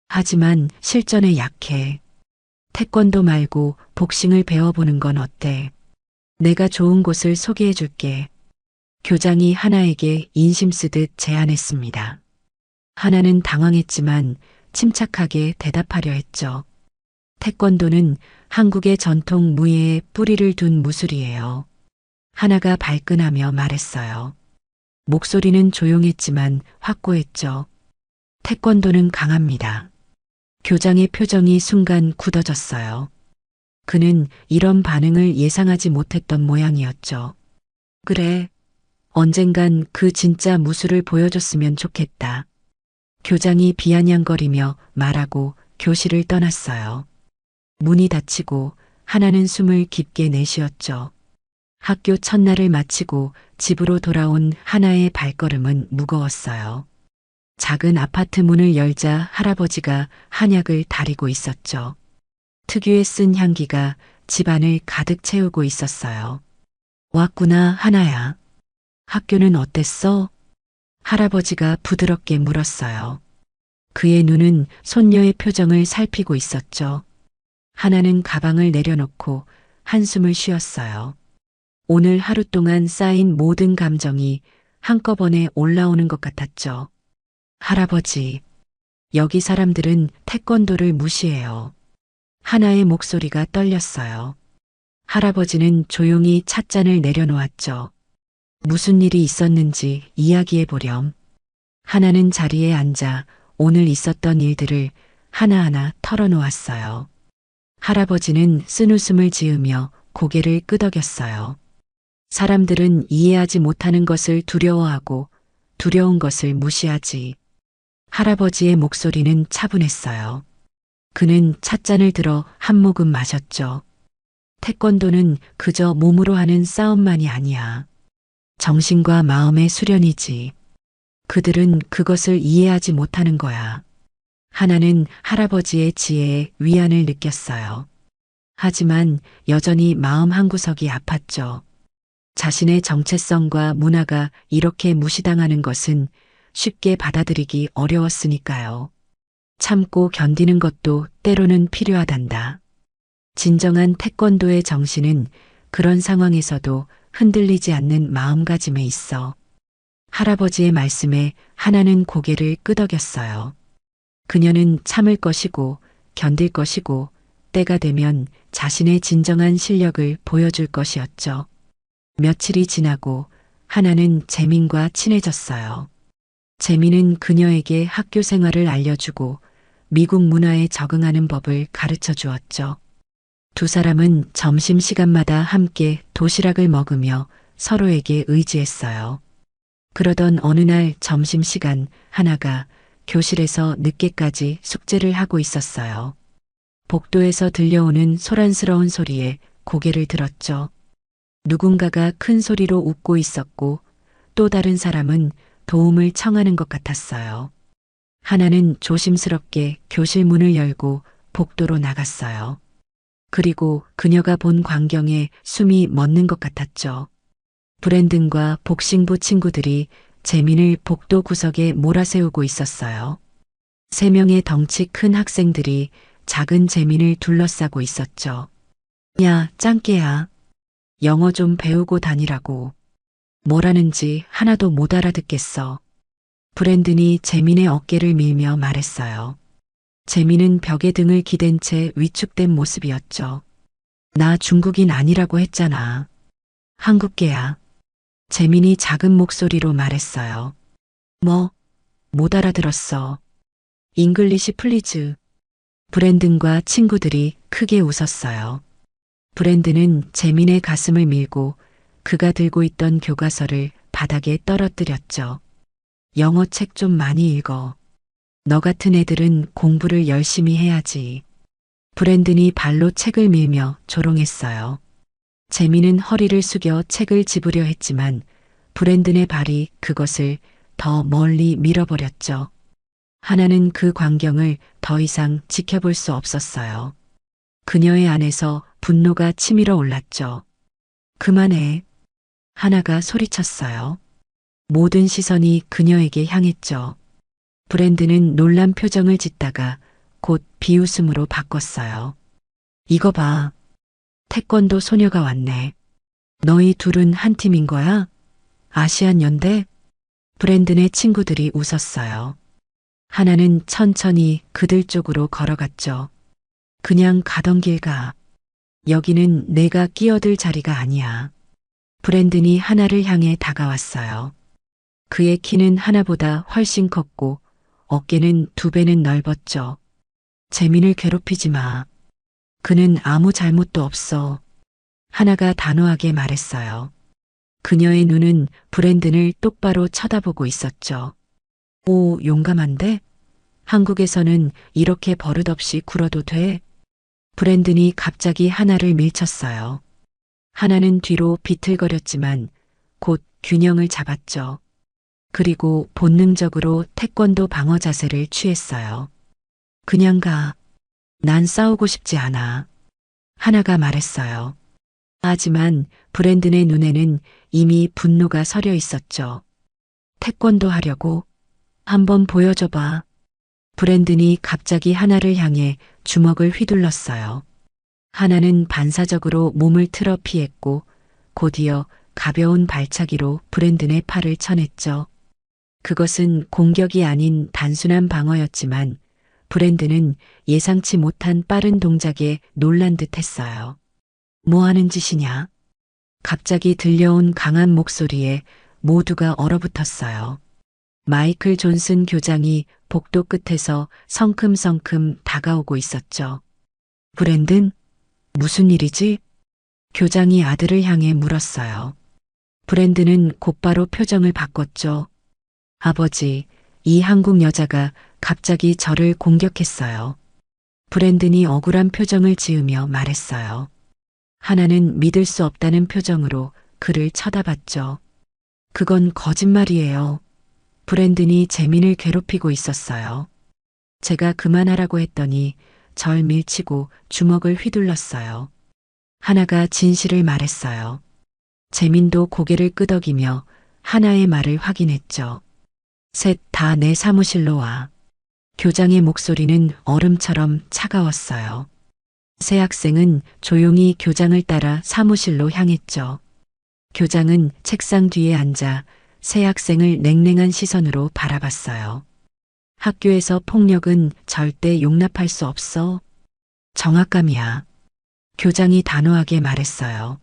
하지만 실전에 약해. 태권도 말고 복싱을 배워보는 건 어때? 내가 좋은 곳을 소개해 줄게. 교장이 하나에게 인심 쓰듯 제안했습니다. 하나는 당황했지만 침착하게 대답하려 했죠. 태권도는 한국의 전통 무예에 뿌리를 둔 무술이에요. 하나가 발끈하며 말했어요. 목소리는 조용했지만 확고했죠. 태권도는 강합니다. 교장의 표정이 순간 굳어졌어요. 그는 이런 반응을 예상하지 못했던 모양이었죠. 그래. 언젠간 그 진짜 무술을 보여줬으면 좋겠다. 교장이 비아냥거리며 말하고 교실을 떠났어요. 문이 닫히고 하나는 숨을 깊게 내쉬었죠. 학교 첫날을 마치고 집으로 돌아온 하나의 발걸음은 무거웠어요. 작은 아파트 문을 열자 할아버지가 한약을 다리고 있었죠. 특유의 쓴 향기가 집안을 가득 채우고 있었어요. 왔구나, 하나야. 학교는 어땠어? 할아버지가 부드럽게 물었어요. 그의 눈은 손녀의 표정을 살피고 있었죠. 하나는 가방을 내려놓고 한숨을 쉬었어요. 오늘 하루 동안 쌓인 모든 감정이 한꺼번에 올라오는 것 같았죠. 할아버지, 여기 사람들은 태권도를 무시해요. 하나의 목소리가 떨렸어요. 할아버지는 조용히 찻잔을 내려놓았죠. 무슨 일이 있었는지 이야기해 보렴. 하나는 자리에 앉아 오늘 있었던 일들을 하나하나 털어놓았어요. 할아버지는 쓴웃음을 지으며 고개를 끄덕였어요. 사람들은 이해하지 못하는 것을 두려워하고 두려운 것을 무시하지. 할아버지의 목소리는 차분했어요. 그는 찻잔을 들어 한 모금 마셨죠. 태권도는 그저 몸으로 하는 싸움만이 아니야. 정신과 마음의 수련이지. 그들은 그것을 이해하지 못하는 거야. 하나는 할아버지의 지혜에 위안을 느꼈어요. 하지만 여전히 마음 한구석이 아팠죠. 자신의 정체성과 문화가 이렇게 무시당하는 것은 쉽게 받아들이기 어려웠으니까요. 참고 견디는 것도 때로는 필요하단다. 진정한 태권도의 정신은 그런 상황에서도 흔들리지 않는 마음가짐에 있어. 할아버지의 말씀에 하나는 고개를 끄덕였어요. 그녀는 참을 것이고 견딜 것이고 때가 되면 자신의 진정한 실력을 보여줄 것이었죠. 며칠이 지나고 하나는 재민과 친해졌어요. 재민은 그녀에게 학교 생활을 알려주고 미국 문화에 적응하는 법을 가르쳐 주었죠. 두 사람은 점심시간마다 함께 도시락을 먹으며 서로에게 의지했어요. 그러던 어느 날 점심시간 하나가 교실에서 늦게까지 숙제를 하고 있었어요. 복도에서 들려오는 소란스러운 소리에 고개를 들었죠. 누군가가 큰 소리로 웃고 있었고 또 다른 사람은 도움을 청하는 것 같았어요. 하나는 조심스럽게 교실 문을 열고 복도로 나갔어요. 그리고 그녀가 본 광경에 숨이 멎는 것 같았죠. 브랜든과 복싱부 친구들이 재민을 복도 구석에 몰아세우고 있었어요. 3명의 덩치 큰 학생들이 작은 재민을 둘러싸고 있었죠. 야, 짱깨야. 영어 좀 배우고 다니라고. 뭐라는지 하나도 못 알아듣겠어. 브랜든이 재민의 어깨를 밀며 말했어요. 재민은 벽에 등을 기댄 채 위축된 모습이었죠. 나 중국인 아니라고 했잖아. 한국계야. 재민이 작은 목소리로 말했어요. 뭐? 못 알아들었어. 잉글리시 플리즈. 브랜든과 친구들이 크게 웃었어요. 브랜든은 재민의 가슴을 밀고 그가 들고 있던 교과서를 바닥에 떨어뜨렸죠. 영어 책 좀 많이 읽어. 너 같은 애들은 공부를 열심히 해야지. 브랜든이 발로 책을 밀며 조롱했어요. 재민은 허리를 숙여 책을 집으려 했지만 브랜든의 발이 그것을 더 멀리 밀어버렸죠. 하나는 그 광경을 더 이상 지켜볼 수 없었어요. 그녀의 안에서 분노가 치밀어 올랐죠. 그만해. 하나가 소리쳤어요. 모든 시선이 그녀에게 향했죠. 브랜드는 놀란 표정을 짓다가 곧 비웃음으로 바꿨어요. 이거 봐. 태권도 소녀가 왔네. 너희 둘은 한 팀인 거야? 아시안 연대? 브랜든의 친구들이 웃었어요. 하나는 천천히 그들 쪽으로 걸어갔죠. 그냥 가던 길 가. 여기는 내가 끼어들 자리가 아니야. 브랜든이 하나를 향해 다가왔어요. 그의 키는 하나보다 훨씬 컸고 어깨는 2배는 넓었죠. 재민을 괴롭히지 마. 그는 아무 잘못도 없어. 하나가 단호하게 말했어요. 그녀의 눈은 브랜든을 똑바로 쳐다보고 있었죠. 오, 용감한데? 한국에서는 이렇게 버릇없이 굴어도 돼? 브랜든이 갑자기 하나를 밀쳤어요. 하나는 뒤로 비틀거렸지만 곧 균형을 잡았죠. 그리고 본능적으로 태권도 방어 자세를 취했어요. 그냥 가. 난 싸우고 싶지 않아. 하나가 말했어요. 하지만 브랜든의 눈에는 이미 분노가 서려 있었죠. 태권도 하려고? 한번 보여줘봐. 브랜든이 갑자기 하나를 향해 주먹을 휘둘렀어요. 하나는 반사적으로 몸을 틀어 피했고 곧이어 가벼운 발차기로 브랜든의 팔을 쳐냈죠. 그것은 공격이 아닌 단순한 방어였지만 브랜든은 예상치 못한 빠른 동작에 놀란 듯 했어요. 뭐 하는 짓이냐? 갑자기 들려온 강한 목소리에 모두가 얼어붙었어요. 마이클 존슨 교장이 복도 끝에서 성큼성큼 다가오고 있었죠. 브랜든? 무슨 일이지? 교장이 아들을 향해 물었어요. 브랜든은 곧바로 표정을 바꿨죠. 아버지, 이 한국 여자가 갑자기 저를 공격했어요. 브랜든이 억울한 표정을 지으며 말했어요. 하나는 믿을 수 없다는 표정으로 그를 쳐다봤죠. 그건 거짓말이에요. 브랜든이 재민을 괴롭히고 있었어요. 제가 그만하라고 했더니 절 밀치고 주먹을 휘둘렀어요. 하나가 진실을 말했어요. 재민도 고개를 끄덕이며 하나의 말을 확인했죠. 셋 다 내 사무실로 와. 교장의 목소리는 얼음처럼 차가웠어요. 새 학생은 조용히 교장을 따라 사무실로 향했죠. 교장은 책상 뒤에 앉아 새 학생을 냉랭한 시선으로 바라봤어요. 학교에서 폭력은 절대 용납할 수 없어. 정학감이야. 교장이 단호하게 말했어요.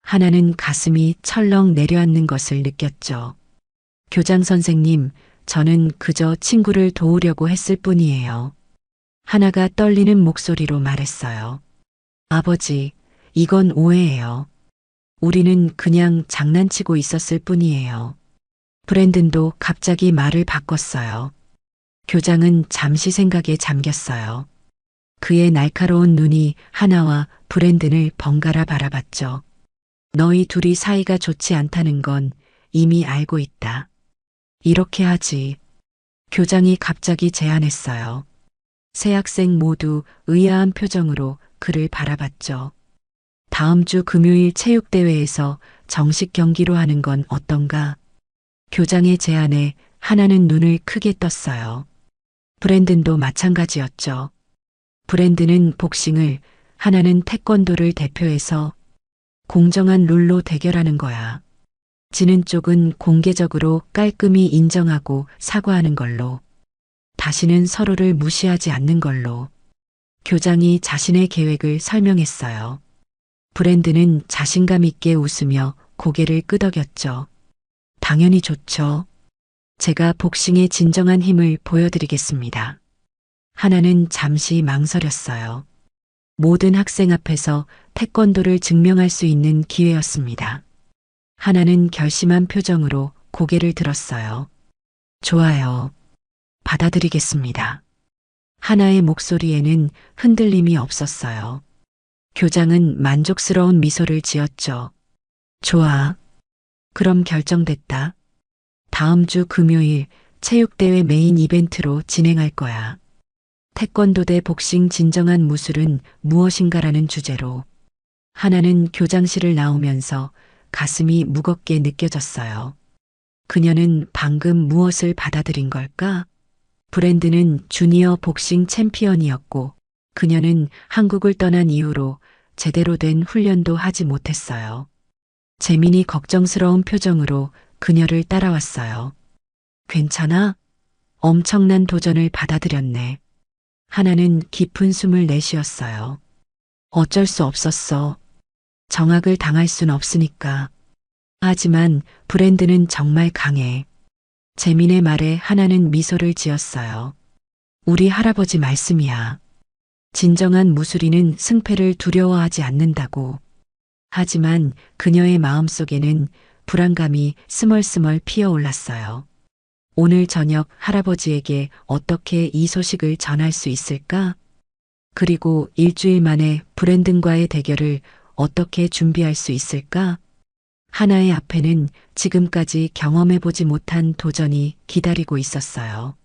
하나는 가슴이 철렁 내려앉는 것을 느꼈죠. 교장 선생님, 저는 그저 친구를 도우려고 했을 뿐이에요. 하나가 떨리는 목소리로 말했어요. 아버지, 이건 오해예요. 우리는 그냥 장난치고 있었을 뿐이에요. 브랜든도 갑자기 말을 바꿨어요. 교장은 잠시 생각에 잠겼어요. 그의 날카로운 눈이 하나와 브랜든을 번갈아 바라봤죠. 너희 둘이 사이가 좋지 않다는 건 이미 알고 있다. 이렇게 하지. 교장이 갑자기 제안했어요. 세 학생 모두 의아한 표정으로 그를 바라봤죠. 다음 주 금요일 체육대회에서 정식 경기로 하는 건 어떤가? 교장의 제안에 하나는 눈을 크게 떴어요. 브랜든도 마찬가지였죠. 브랜든은 복싱을, 하나는 태권도를 대표해서 공정한 룰로 대결하는 거야. 지는 쪽은 공개적으로 깔끔히 인정하고 사과하는 걸로. 다시는 서로를 무시하지 않는 걸로. 교장이 자신의 계획을 설명했어요. 브랜든은 자신감 있게 웃으며 고개를 끄덕였죠. 당연히 좋죠. 제가 복싱의 진정한 힘을 보여드리겠습니다. 하나는 잠시 망설였어요. 모든 학생 앞에서 태권도를 증명할 수 있는 기회였습니다. 하나는 결심한 표정으로 고개를 들었어요. 좋아요. 받아들이겠습니다. 하나의 목소리에는 흔들림이 없었어요. 교장은 만족스러운 미소를 지었죠. 좋아. 그럼 결정됐다. 다음 주 금요일 체육대회 메인 이벤트로 진행할 거야. 태권도 대 복싱 진정한 무술은 무엇인가라는 주제로. 하나는 교장실을 나오면서 가슴이 무겁게 느껴졌어요. 그녀는 방금 무엇을 받아들인 걸까? 브랜드는 주니어 복싱 챔피언이었고 그녀는 한국을 떠난 이후로 제대로 된 훈련도 하지 못했어요. 재민이 걱정스러운 표정으로 그녀를 따라왔어요. 괜찮아? 엄청난 도전을 받아들였네. 하나는 깊은 숨을 내쉬었어요. 어쩔 수 없었어. 정악을 당할 순 없으니까. 하지만 브랜드는 정말 강해. 재민의 말에 하나는 미소를 지었어요. 우리 할아버지 말씀이야. 진정한 무술인은 승패를 두려워하지 않는다고. 하지만 그녀의 마음속에는 불안감이 스멀스멀 피어올랐어요. 오늘 저녁 할아버지에게 어떻게 이 소식을 전할 수 있을까? 그리고 일주일 만에 브랜든과의 대결을 어떻게 준비할 수 있을까? 하나의 앞에는 지금까지 경험해보지 못한 도전이 기다리고 있었어요.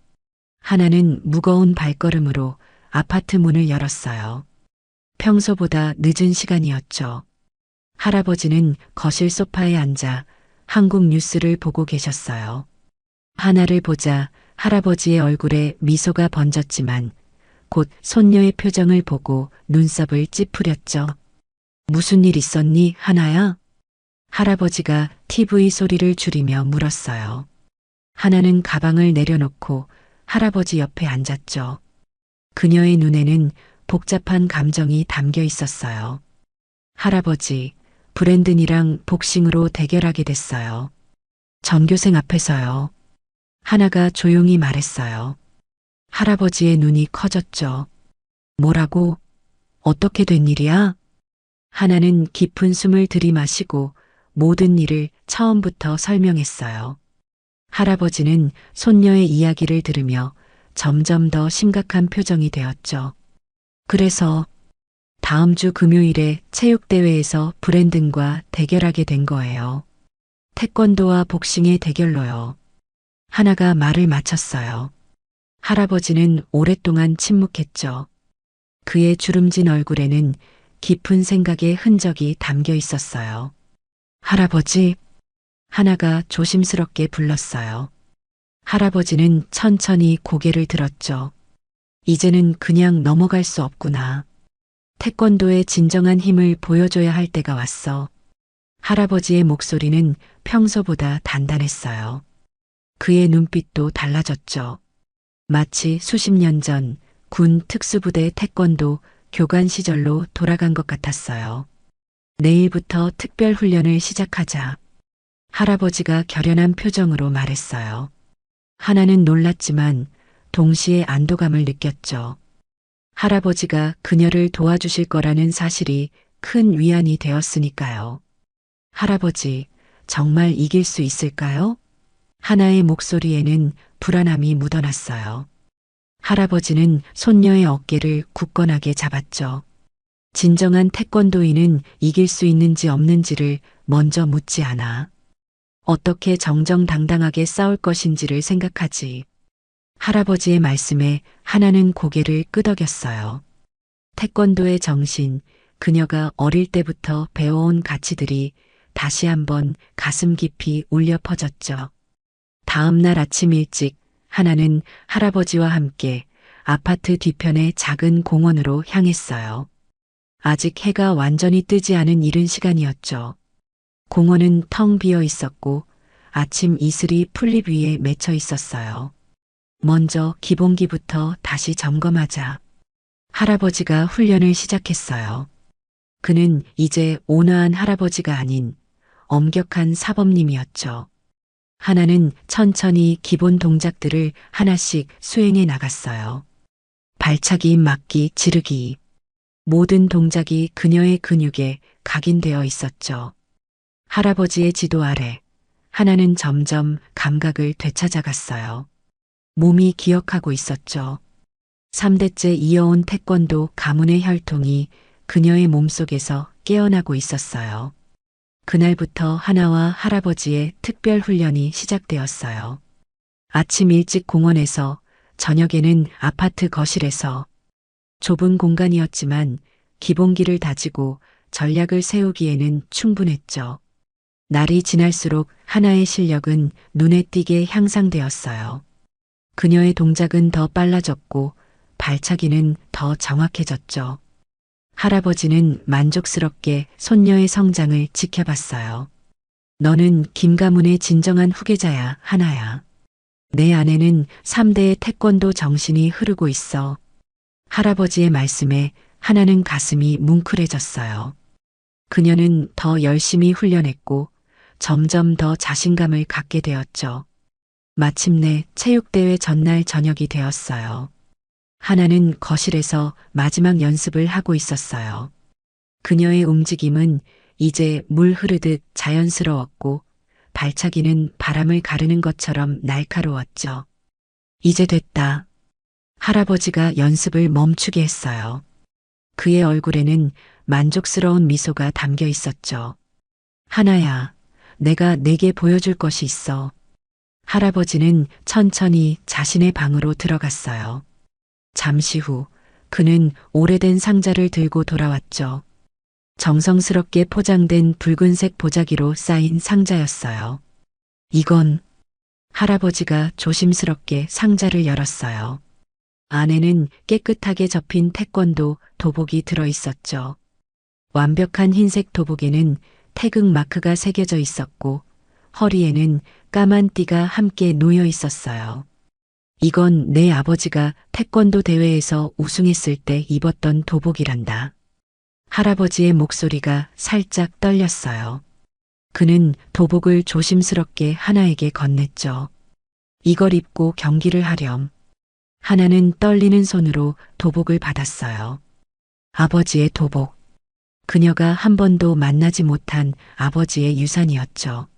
하나는 무거운 발걸음으로 아파트 문을 열었어요. 평소보다 늦은 시간이었죠. 할아버지는 거실 소파에 앉아 한국 뉴스를 보고 계셨어요. 하나를 보자 할아버지의 얼굴에 미소가 번졌지만 곧 손녀의 표정을 보고 눈썹을 찌푸렸죠. 무슨 일 있었니, 하나야? 할아버지가 TV 소리를 줄이며 물었어요. 하나는 가방을 내려놓고 할아버지 옆에 앉았죠. 그녀의 눈에는 복잡한 감정이 담겨 있었어요. 할아버지, 브랜든이랑 복싱으로 대결하게 됐어요. 전교생 앞에서요. 하나가 조용히 말했어요. 할아버지의 눈이 커졌죠. 뭐라고? 어떻게 된 일이야? 하나는 깊은 숨을 들이마시고 모든 일을 처음부터 설명했어요. 할아버지는 손녀의 이야기를 들으며 점점 더 심각한 표정이 되었죠. 그래서 다음 주 금요일에 체육대회에서 브랜든과 대결하게 된 거예요. 태권도와 복싱의 대결로요. 하나가 말을 마쳤어요. 할아버지는 오랫동안 침묵했죠. 그의 주름진 얼굴에는 깊은 생각의 흔적이 담겨 있었어요. 할아버지, 하나가 조심스럽게 불렀어요. 할아버지는 천천히 고개를 들었죠. 이제는 그냥 넘어갈 수 없구나. 태권도의 진정한 힘을 보여줘야 할 때가 왔어. 할아버지의 목소리는 평소보다 단단했어요. 그의 눈빛도 달라졌죠. 마치 수십 년 전 군 특수부대 태권도 교관 시절로 돌아간 것 같았어요. 내일부터 특별 훈련을 시작하자. 할아버지가 결연한 표정으로 말했어요. 하나는 놀랐지만 동시에 안도감을 느꼈죠. 할아버지가 그녀를 도와주실 거라는 사실이 큰 위안이 되었으니까요. 할아버지, 정말 이길 수 있을까요? 하나의 목소리에는 불안함이 묻어났어요. 할아버지는 손녀의 어깨를 굳건하게 잡았죠. 진정한 태권도인은 이길 수 있는지 없는지를 먼저 묻지 않아. 어떻게 정정당당하게 싸울 것인지를 생각하지. 할아버지의 말씀에 하나는 고개를 끄덕였어요. 태권도의 정신, 그녀가 어릴 때부터 배워온 가치들이 다시 한번 가슴 깊이 울려 퍼졌죠. 다음 날 아침 일찍 하나는 할아버지와 함께 아파트 뒤편의 작은 공원으로 향했어요. 아직 해가 완전히 뜨지 않은 이른 시간이었죠. 공원은 텅 비어 있었고 아침 이슬이 풀잎 위에 맺혀 있었어요. 먼저 기본기부터 다시 점검하자. 할아버지가 훈련을 시작했어요. 그는 이제 온화한 할아버지가 아닌 엄격한 사범님이었죠. 하나는 천천히 기본 동작들을 하나씩 수행해 나갔어요. 발차기, 막기, 지르기. 모든 동작이 그녀의 근육에 각인되어 있었죠. 할아버지의 지도 아래 하나는 점점 감각을 되찾아갔어요. 몸이 기억하고 있었죠. 3대째 이어온 태권도 가문의 혈통이 그녀의 몸속에서 깨어나고 있었어요. 그날부터 하나와 할아버지의 특별 훈련이 시작되었어요. 아침 일찍 공원에서, 저녁에는 아파트 거실에서. 좁은 공간이었지만 기본기를 다지고 전략을 세우기에는 충분했죠. 날이 지날수록 하나의 실력은 눈에 띄게 향상되었어요. 그녀의 동작은 더 빨라졌고 발차기는 더 정확해졌죠. 할아버지는 만족스럽게 손녀의 성장을 지켜봤어요. 너는 김가문의 진정한 후계자야, 하나야. 내 안에는 3대의 태권도 정신이 흐르고 있어. 할아버지의 말씀에 하나는 가슴이 뭉클해졌어요. 그녀는 더 열심히 훈련했고 점점 더 자신감을 갖게 되었죠. 마침내 체육대회 전날 저녁이 되었어요. 하나는 거실에서 마지막 연습을 하고 있었어요. 그녀의 움직임은 이제 물 흐르듯 자연스러웠고 발차기는 바람을 가르는 것처럼 날카로웠죠. 이제 됐다. 할아버지가 연습을 멈추게 했어요. 그의 얼굴에는 만족스러운 미소가 담겨 있었죠. 하나야, 내가 내게 보여줄 것이 있어. 할아버지는 천천히 자신의 방으로 들어갔어요. 잠시 후 그는 오래된 상자를 들고 돌아왔죠. 정성스럽게 포장된 붉은색 보자기로 쌓인 상자였어요. 이건 할아버지가 조심스럽게 상자를 열었어요. 안에는 깨끗하게 접힌 태권도 도복이 들어 있었죠. 완벽한 흰색 도복에는 태극 마크가 새겨져 있었고 허리에는 까만 띠가 함께 놓여 있었어요. 이건 내 아버지가 태권도 대회에서 우승했을 때 입었던 도복이란다. 할아버지의 목소리가 살짝 떨렸어요. 그는 도복을 조심스럽게 하나에게 건넸죠. 이걸 입고 경기를 하렴. 하나는 떨리는 손으로 도복을 받았어요. 아버지의 도복. 그녀가 한 번도 만나지 못한 아버지의 유산이었죠.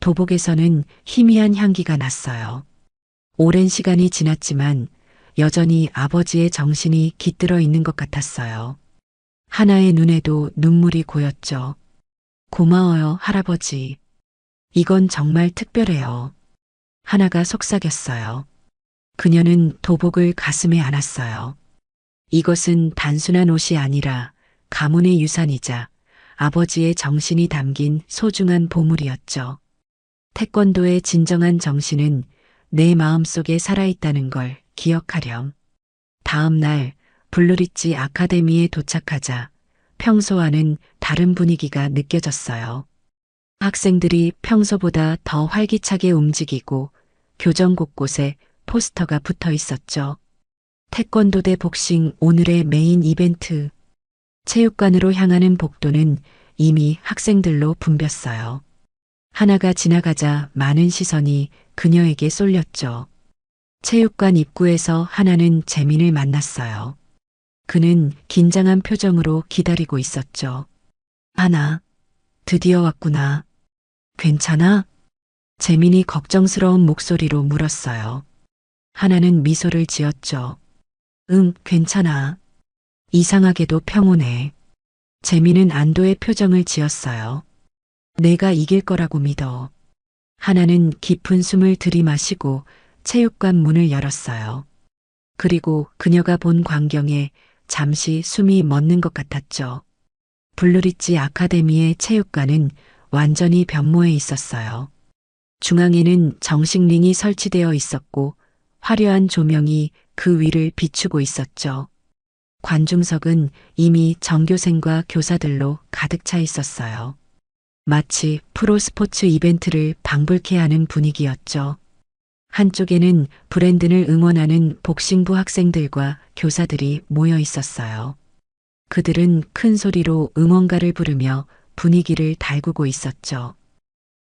도복에서는 희미한 향기가 났어요. 오랜 시간이 지났지만 여전히 아버지의 정신이 깃들어 있는 것 같았어요. 하나의 눈에도 눈물이 고였죠. 고마워요, 할아버지. 이건 정말 특별해요. 하나가 속삭였어요. 그녀는 도복을 가슴에 안았어요. 이것은 단순한 옷이 아니라 가문의 유산이자 아버지의 정신이 담긴 소중한 보물이었죠. 태권도의 진정한 정신은 내 마음속에 살아있다는 걸 기억하렴. 다음 날 블루리지 아카데미에 도착하자 평소와는 다른 분위기가 느껴졌어요. 학생들이 평소보다 더 활기차게 움직이고 교정 곳곳에 포스터가 붙어 있었죠. 태권도 대 복싱 오늘의 메인 이벤트. 체육관으로 향하는 복도는 이미 학생들로 붐볐어요. 하나가 지나가자 많은 시선이 그녀에게 쏠렸죠. 체육관 입구에서 하나는 재민을 만났어요. 그는 긴장한 표정으로 기다리고 있었죠. 하나, 드디어 왔구나. 괜찮아? 재민이 걱정스러운 목소리로 물었어요. 하나는 미소를 지었죠. 응, 괜찮아. 이상하게도 평온해. 재민은 안도의 표정을 지었어요. 내가 이길 거라고 믿어. 하나는 깊은 숨을 들이마시고 체육관 문을 열었어요. 그리고 그녀가 본 광경에 잠시 숨이 멎는 것 같았죠. 블루리지 아카데미의 체육관은 완전히 변모해 있었어요. 중앙에는 정식 링이 설치되어 있었고 화려한 조명이 그 위를 비추고 있었죠. 관중석은 이미 전교생과 교사들로 가득 차 있었어요. 마치 프로 스포츠 이벤트를 방불케 하는 분위기였죠. 한쪽에는 브랜든을 응원하는 복싱부 학생들과 교사들이 모여 있었어요. 그들은 큰 소리로 응원가를 부르며 분위기를 달구고 있었죠.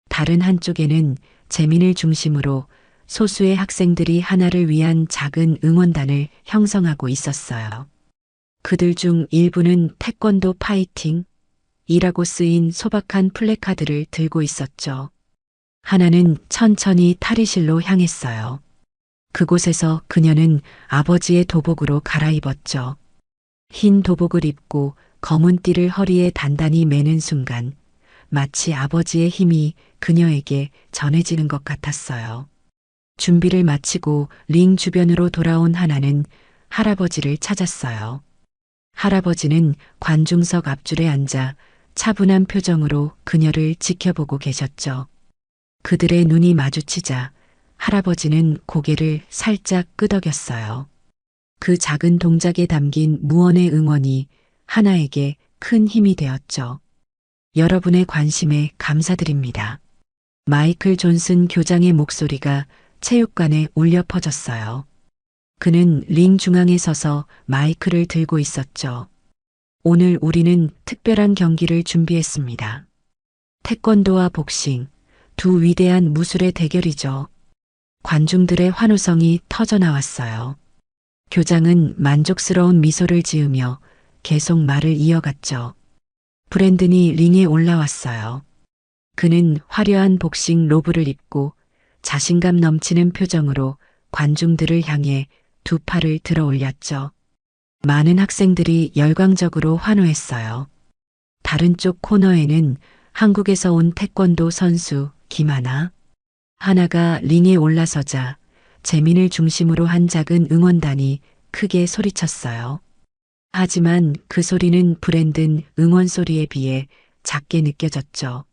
다른 한쪽에는 재민을 중심으로 소수의 학생들이 하나를 위한 작은 응원단을 형성하고 있었어요. 그들 중 일부는 태권도 파이팅 이라고 쓰인 소박한 플래카드를 들고 있었죠. 하나는 천천히 탈의실로 향했어요. 그곳에서 그녀는 아버지의 도복으로 갈아입었죠. 흰 도복을 입고 검은 띠를 허리에 단단히 매는 순간 마치 아버지의 힘이 그녀에게 전해지는 것 같았어요. 준비를 마치고 링 주변으로 돌아온 하나는 할아버지를 찾았어요. 할아버지는 관중석 앞줄에 앉아 차분한 표정으로 그녀를 지켜보고 계셨죠. 그들의 눈이 마주치자 할아버지는 고개를 살짝 끄덕였어요. 그 작은 동작에 담긴 무언의 응원이 하나에게 큰 힘이 되었죠. 여러분의 관심에 감사드립니다. 마이클 존슨 교장의 목소리가 체육관에 울려 퍼졌어요. 그는 링 중앙에 서서 마이크를 들고 있었죠. 오늘 우리는 특별한 경기를 준비했습니다. 태권도와 복싱, 두 위대한 무술의 대결이죠. 관중들의 환호성이 터져 나왔어요. 교장은 만족스러운 미소를 지으며 계속 말을 이어갔죠. 브랜든이 링에 올라왔어요. 그는 화려한 복싱 로브를 입고 자신감 넘치는 표정으로 관중들을 향해 두 팔을 들어 올렸죠. 많은 학생들이 열광적으로 환호했어요. 다른 쪽 코너에는 한국에서 온 태권도 선수 김하나, 하나가 링에 올라서자 재민을 중심으로 한 작은 응원단이 크게 소리쳤어요. 하지만 그 소리는 브랜든 응원 소리에 비해 작게 느껴졌죠.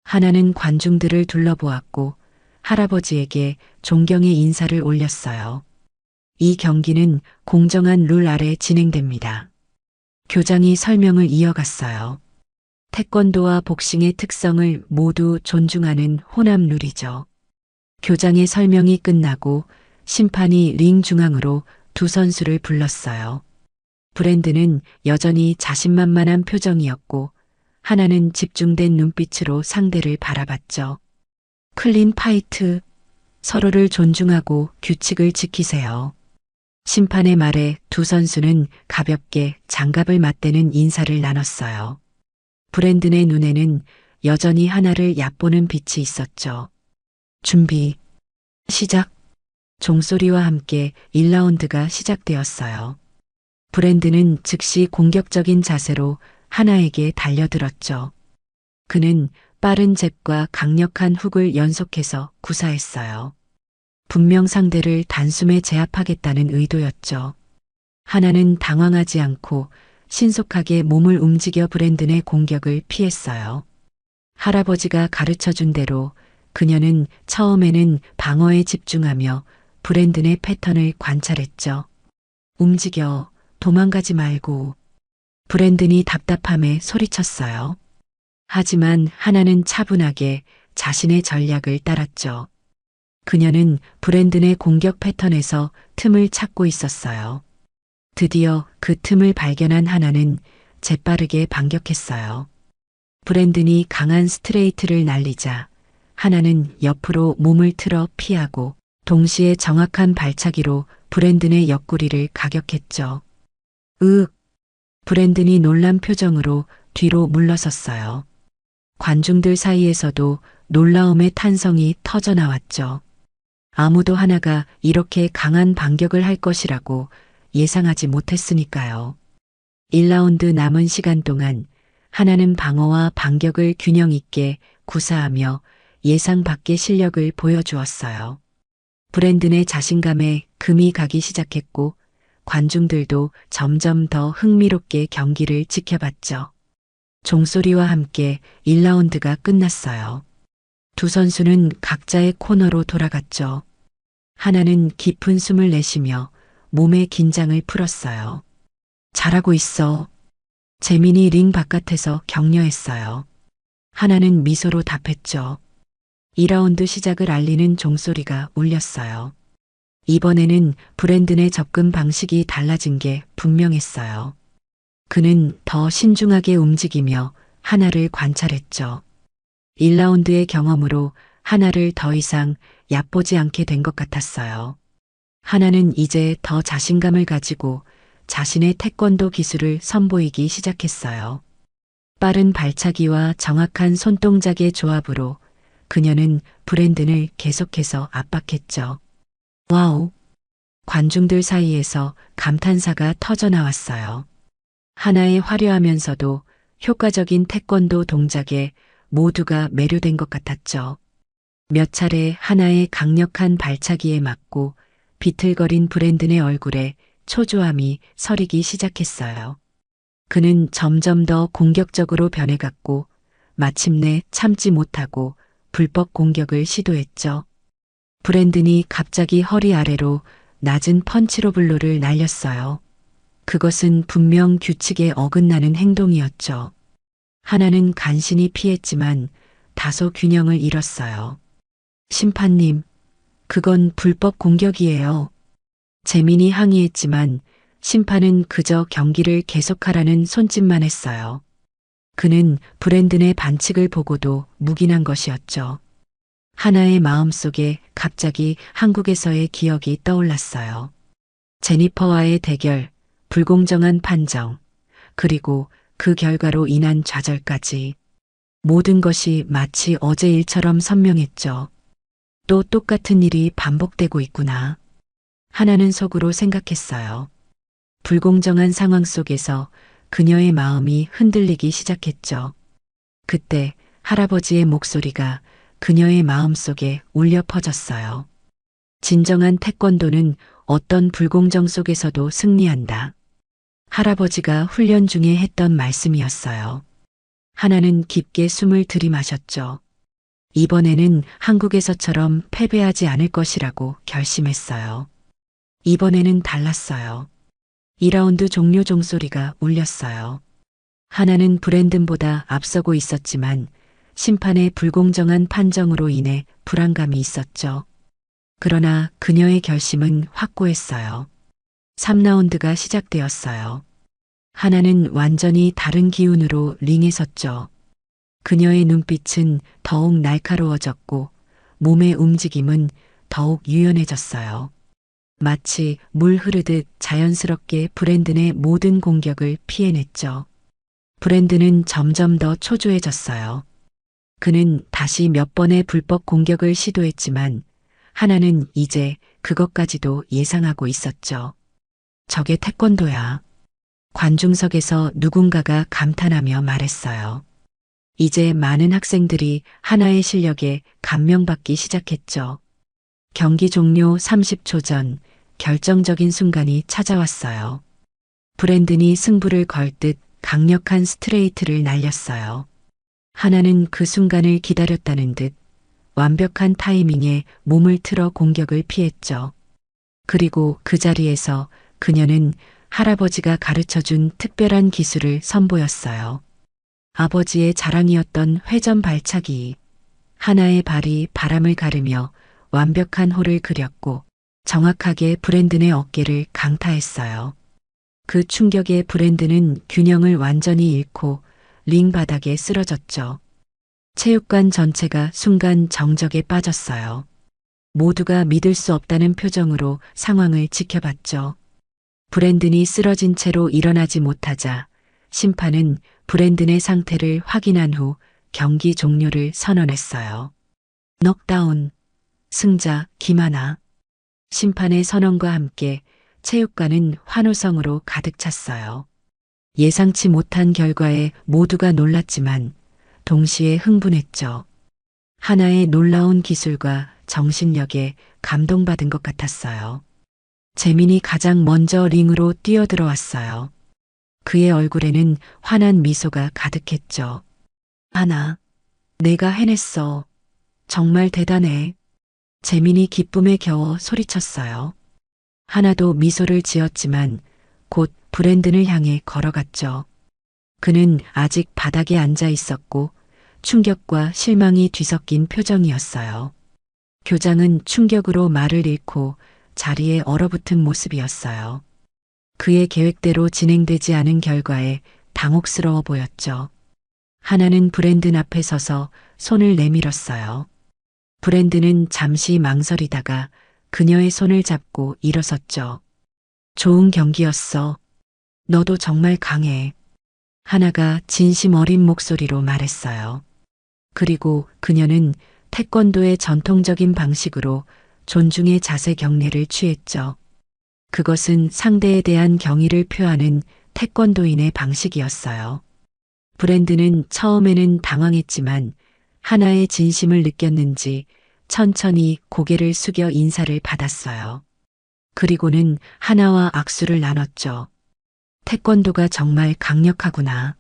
하나는 관중들을 둘러보았고 할아버지에게 존경의 인사를 올렸어요. 이 경기는 공정한 룰 아래 진행됩니다. 교장이 설명을 이어갔어요. 태권도와 복싱의 특성을 모두 존중하는 혼합 룰이죠. 교장의 설명이 끝나고 심판이 링 중앙으로 두 선수를 불렀어요. 브랜드는 여전히 자신만만한 표정이었고 하나는 집중된 눈빛으로 상대를 바라봤죠. 클린 파이트, 서로를 존중하고 규칙을 지키세요. 심판의 말에 두 선수는 가볍게 장갑을 맞대는 인사를 나눴어요. 브랜든의 눈에는 여전히 하나를 얕보는 빛이 있었죠. 준비, 시작. 종소리와 함께 1라운드가 시작되었어요. 브랜든은 즉시 공격적인 자세로 하나에게 달려들었죠. 그는 빠른 잽과 강력한 훅을 연속해서 구사했어요. 분명 상대를 단숨에 제압하겠다는 의도였죠. 하나는 당황하지 않고 신속하게 몸을 움직여 브랜든의 공격을 피했어요. 할아버지가 가르쳐준 대로 그녀는 처음에는 방어에 집중하며 브랜든의 패턴을 관찰했죠. 움직여, 도망가지 말고. 브랜든이 답답함에 소리쳤어요. 하지만 하나는 차분하게 자신의 전략을 따랐죠. 그녀는 브랜든의 공격 패턴에서 틈을 찾고 있었어요. 드디어 그 틈을 발견한 하나는 재빠르게 반격했어요. 브랜든이 강한 스트레이트를 날리자 하나는 옆으로 몸을 틀어 피하고 동시에 정확한 발차기로 브랜든의 옆구리를 가격했죠. 브랜든이 놀란 표정으로 뒤로 물러섰어요. 관중들 사이에서도 놀라움의 탄성이 터져 나왔죠. 아무도 하나가 이렇게 강한 반격을 할 것이라고 예상하지 못했으니까요. 1라운드 남은 시간 동안 하나는 방어와 반격을 균형 있게 구사하며 예상 밖의 실력을 보여주었어요. 브랜든의 자신감에 금이 가기 시작했고 관중들도 점점 더 흥미롭게 경기를 지켜봤죠. 종소리와 함께 1라운드가 끝났어요. 두 선수는 각자의 코너로 돌아갔죠. 하나는 깊은 숨을 내쉬며 몸의 긴장을 풀었어요. 잘하고 있어. 재민이 링 바깥에서 격려했어요. 하나는 미소로 답했죠. 2라운드 시작을 알리는 종소리가 울렸어요. 이번에는 브랜든의 접근 방식이 달라진 게 분명했어요. 그는 더 신중하게 움직이며 하나를 관찰했죠. 1라운드의 경험으로 하나를 더 이상 얕보지 않게 된 것 같았어요. 하나는 이제 더 자신감을 가지고 자신의 태권도 기술을 선보이기 시작했어요. 빠른 발차기와 정확한 손동작의 조합으로 그녀는 브랜든을 계속해서 압박했죠. 와우! 관중들 사이에서 감탄사가 터져 나왔어요. 하나의 화려하면서도 효과적인 태권도 동작에 모두가 매료된 것 같았죠. 몇 차례 하나의 강력한 발차기에 맞고 비틀거린 브랜든의 얼굴에 초조함이 서리기 시작했어요. 그는 점점 더 공격적으로 변해갔고 마침내 참지 못하고 불법 공격을 시도했죠. 브랜든이 갑자기 허리 아래로 낮은 펀치로 블로를 날렸어요. 그것은 분명 규칙에 어긋나는 행동이었죠. 하나는 간신히 피했지만 다소 균형을 잃었어요. 심판님, 그건 불법 공격이에요. 재민이 항의했지만 심판은 그저 경기를 계속하라는 손짓만 했어요. 그는 브랜든의 반칙을 보고도 묵인한 것이었죠. 하나의 마음속에 갑자기 한국에서의 기억이 떠올랐어요. 제니퍼와의 대결, 불공정한 판정, 그리고 그 결과로 인한 좌절까지. 모든 것이 마치 어제 일처럼 선명했죠. 또 똑같은 일이 반복되고 있구나. 하나는 속으로 생각했어요. 불공정한 상황 속에서 그녀의 마음이 흔들리기 시작했죠. 그때 할아버지의 목소리가 그녀의 마음속에 울려 퍼졌어요. 진정한 태권도는 어떤 불공정 속에서도 승리한다. 할아버지가 훈련 중에 했던 말씀이었어요. 하나는 깊게 숨을 들이마셨죠. 이번에는 한국에서처럼 패배하지 않을 것이라고 결심했어요. 이번에는 달랐어요. 2라운드 종료 종소리가 울렸어요. 하나는 브랜든보다 앞서고 있었지만 심판의 불공정한 판정으로 인해 불안감이 있었죠. 그러나 그녀의 결심은 확고했어요. 3라운드가 시작되었어요. 하나는 완전히 다른 기운으로 링에 섰죠. 그녀의 눈빛은 더욱 날카로워졌고 몸의 움직임은 더욱 유연해졌어요. 마치 물 흐르듯 자연스럽게 브랜든의 모든 공격을 피해냈죠. 브랜든은 점점 더 초조해졌어요. 그는 다시 몇 번의 불법 공격을 시도했지만 하나는 이제 그것까지도 예상하고 있었죠. 저게 태권도야. 관중석에서 누군가가 감탄하며 말했어요. 이제 많은 학생들이 하나의 실력에 감명받기 시작했죠. 경기 종료 30초 전 결정적인 순간이 찾아왔어요. 브랜든이 승부를 걸 듯 강력한 스트레이트를 날렸어요. 하나는 그 순간을 기다렸다는 듯 완벽한 타이밍에 몸을 틀어 공격을 피했죠. 그리고 그 자리에서 그녀는 할아버지가 가르쳐준 특별한 기술을 선보였어요. 아버지의 자랑이었던 회전 발차기. 하나의 발이 바람을 가르며 완벽한 홀을 그렸고 정확하게 브랜든의 어깨를 강타했어요. 그 충격에 브랜든은 균형을 완전히 잃고 링 바닥에 쓰러졌죠. 체육관 전체가 순간 정적에 빠졌어요. 모두가 믿을 수 없다는 표정으로 상황을 지켜봤죠. 브랜든이 쓰러진 채로 일어나지 못하자 심판은 브랜든의 상태를 확인한 후 경기 종료를 선언했어요. 넉다운, 승자 김하나. 심판의 선언과 함께 체육관은 환호성으로 가득 찼어요. 예상치 못한 결과에 모두가 놀랐지만 동시에 흥분했죠. 하나의 놀라운 기술과 정신력에 감동받은 것 같았어요. 재민이 가장 먼저 링으로 뛰어들어왔어요. 그의 얼굴에는 환한 미소가 가득했죠. 하나, 내가 해냈어. 정말 대단해. 재민이 기쁨에 겨워 소리쳤어요. 하나도 미소를 지었지만 곧 브랜든을 향해 걸어갔죠. 그는 아직 바닥에 앉아 있었고 충격과 실망이 뒤섞인 표정이었어요. 교장은 충격으로 말을 잃고 자리에 얼어붙은 모습이었어요. 그의 계획대로 진행되지 않은 결과에 당혹스러워 보였죠. 하나는 브랜든 앞에 서서 손을 내밀었어요. 브랜든은 잠시 망설이다가 그녀의 손을 잡고 일어섰죠. 좋은 경기였어. 너도 정말 강해. 하나가 진심 어린 목소리로 말했어요. 그리고 그녀는 태권도의 전통적인 방식으로 존중의 자세 경례를 취했죠. 그것은 상대에 대한 경의를 표하는 태권도인의 방식이었어요. 브랜든은 처음에는 당황했지만 하나의 진심을 느꼈는지 천천히 고개를 숙여 인사를 받았어요. 그리고는 하나와 악수를 나눴죠. 태권도가 정말 강력하구나.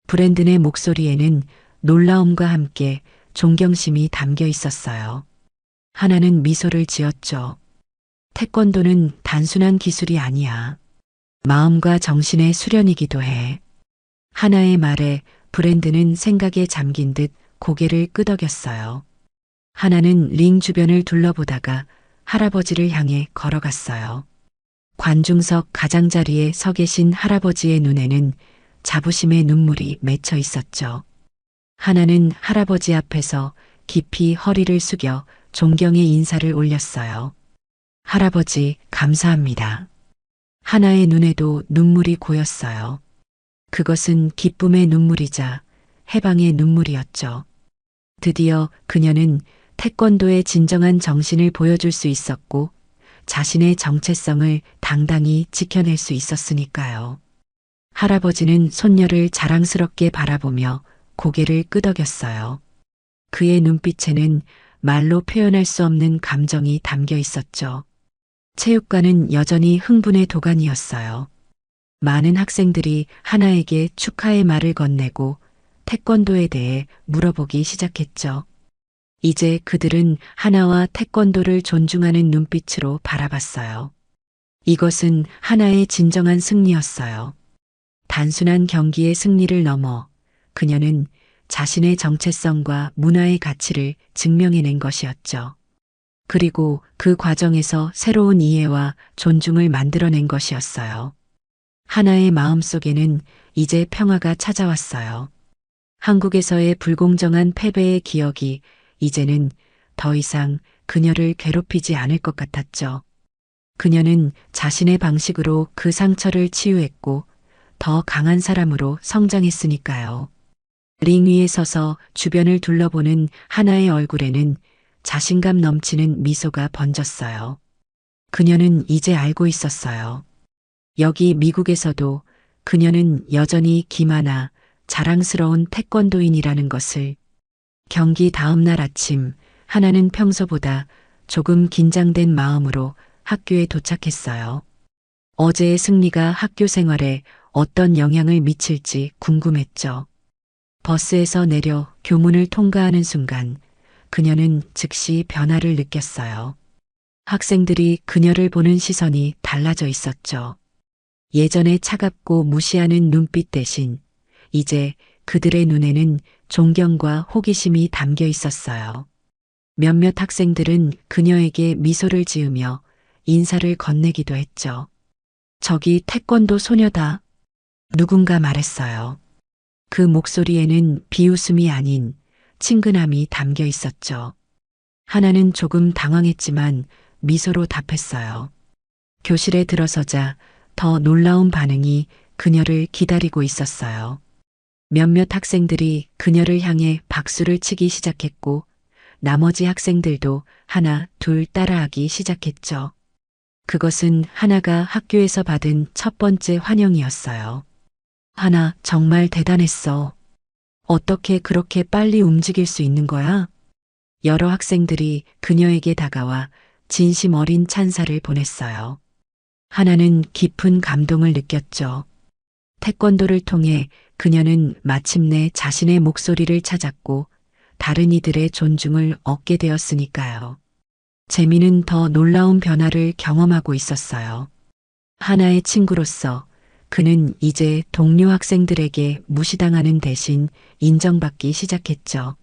브랜든의 목소리에는 놀라움과 함께 존경심이 담겨 있었어요. 하나는 미소를 지었죠. 태권도는 단순한 기술이 아니야. 마음과 정신의 수련이기도 해. 하나의 말에 브랜든은 생각에 잠긴 듯 고개를 끄덕였어요. 하나는 링 주변을 둘러보다가 할아버지를 향해 걸어갔어요. 관중석 가장자리에 서 계신 할아버지의 눈에는 자부심의 눈물이 맺혀 있었죠. 하나는 할아버지 앞에서 깊이 허리를 숙여 존경의 인사를 올렸어요. 할아버지, 감사합니다. 하나의 눈에도 눈물이 고였어요. 그것은 기쁨의 눈물이자 해방의 눈물이었죠. 드디어 그녀는 태권도의 진정한 정신을 보여줄 수 있었고 자신의 정체성을 당당히 지켜낼 수 있었으니까요. 할아버지는 손녀를 자랑스럽게 바라보며 고개를 끄덕였어요. 그의 눈빛에는 말로 표현할 수 없는 감정이 담겨 있었죠. 체육관은 여전히 흥분의 도가니였어요. 많은 학생들이 하나에게 축하의 말을 건네고 태권도에 대해 물어보기 시작했죠. 이제 그들은 하나와 태권도를 존중하는 눈빛으로 바라봤어요. 이것은 하나의 진정한 승리였어요. 단순한 경기의 승리를 넘어 그녀는 자신의 정체성과 문화의 가치를 증명해낸 것이었죠. 그리고 그 과정에서 새로운 이해와 존중을 만들어낸 것이었어요. 하나의 마음속에는 이제 평화가 찾아왔어요. 한국에서의 불공정한 패배의 기억이 이제는 더 이상 그녀를 괴롭히지 않을 것 같았죠. 그녀는 자신의 방식으로 그 상처를 치유했고 더 강한 사람으로 성장했으니까요. 링 위에 서서 주변을 둘러보는 하나의 얼굴에는 자신감 넘치는 미소가 번졌어요. 그녀는 이제 알고 있었어요. 여기 미국에서도 그녀는 여전히 기만아 자랑스러운 태권도인이라는 것을. 경기 다음 날 아침 하나는 평소보다 조금 긴장된 마음으로 학교에 도착했어요. 어제의 승리가 학교 생활에 어떤 영향을 미칠지 궁금했죠. 버스에서 내려 교문을 통과하는 순간 그녀는 즉시 변화를 느꼈어요. 학생들이 그녀를 보는 시선이 달라져 있었죠. 예전에 차갑고 무시하는 눈빛 대신 이제 그들의 눈에는 존경과 호기심이 담겨 있었어요. 몇몇 학생들은 그녀에게 미소를 지으며 인사를 건네기도 했죠. 저기 태권도 소녀다. 누군가 말했어요. 그 목소리에는 비웃음이 아닌 친근함이 담겨 있었죠. 하나는 조금 당황했지만 미소로 답했어요. 교실에 들어서자 더 놀라운 반응이 그녀를 기다리고 있었어요. 몇몇 학생들이 그녀를 향해 박수를 치기 시작했고 나머지 학생들도 하나, 둘 따라하기 시작했죠. 그것은 하나가 학교에서 받은 첫 번째 환영이었어요. 하나, 정말 대단했어. 어떻게 그렇게 빨리 움직일 수 있는 거야? 여러 학생들이 그녀에게 다가와 진심 어린 찬사를 보냈어요. 하나는 깊은 감동을 느꼈죠. 태권도를 통해 그녀는 마침내 자신의 목소리를 찾았고 다른 이들의 존중을 얻게 되었으니까요. 재미는 더 놀라운 변화를 경험하고 있었어요. 하나의 친구로서 그는 이제 동료 학생들에게 무시당하는 대신 인정받기 시작했죠.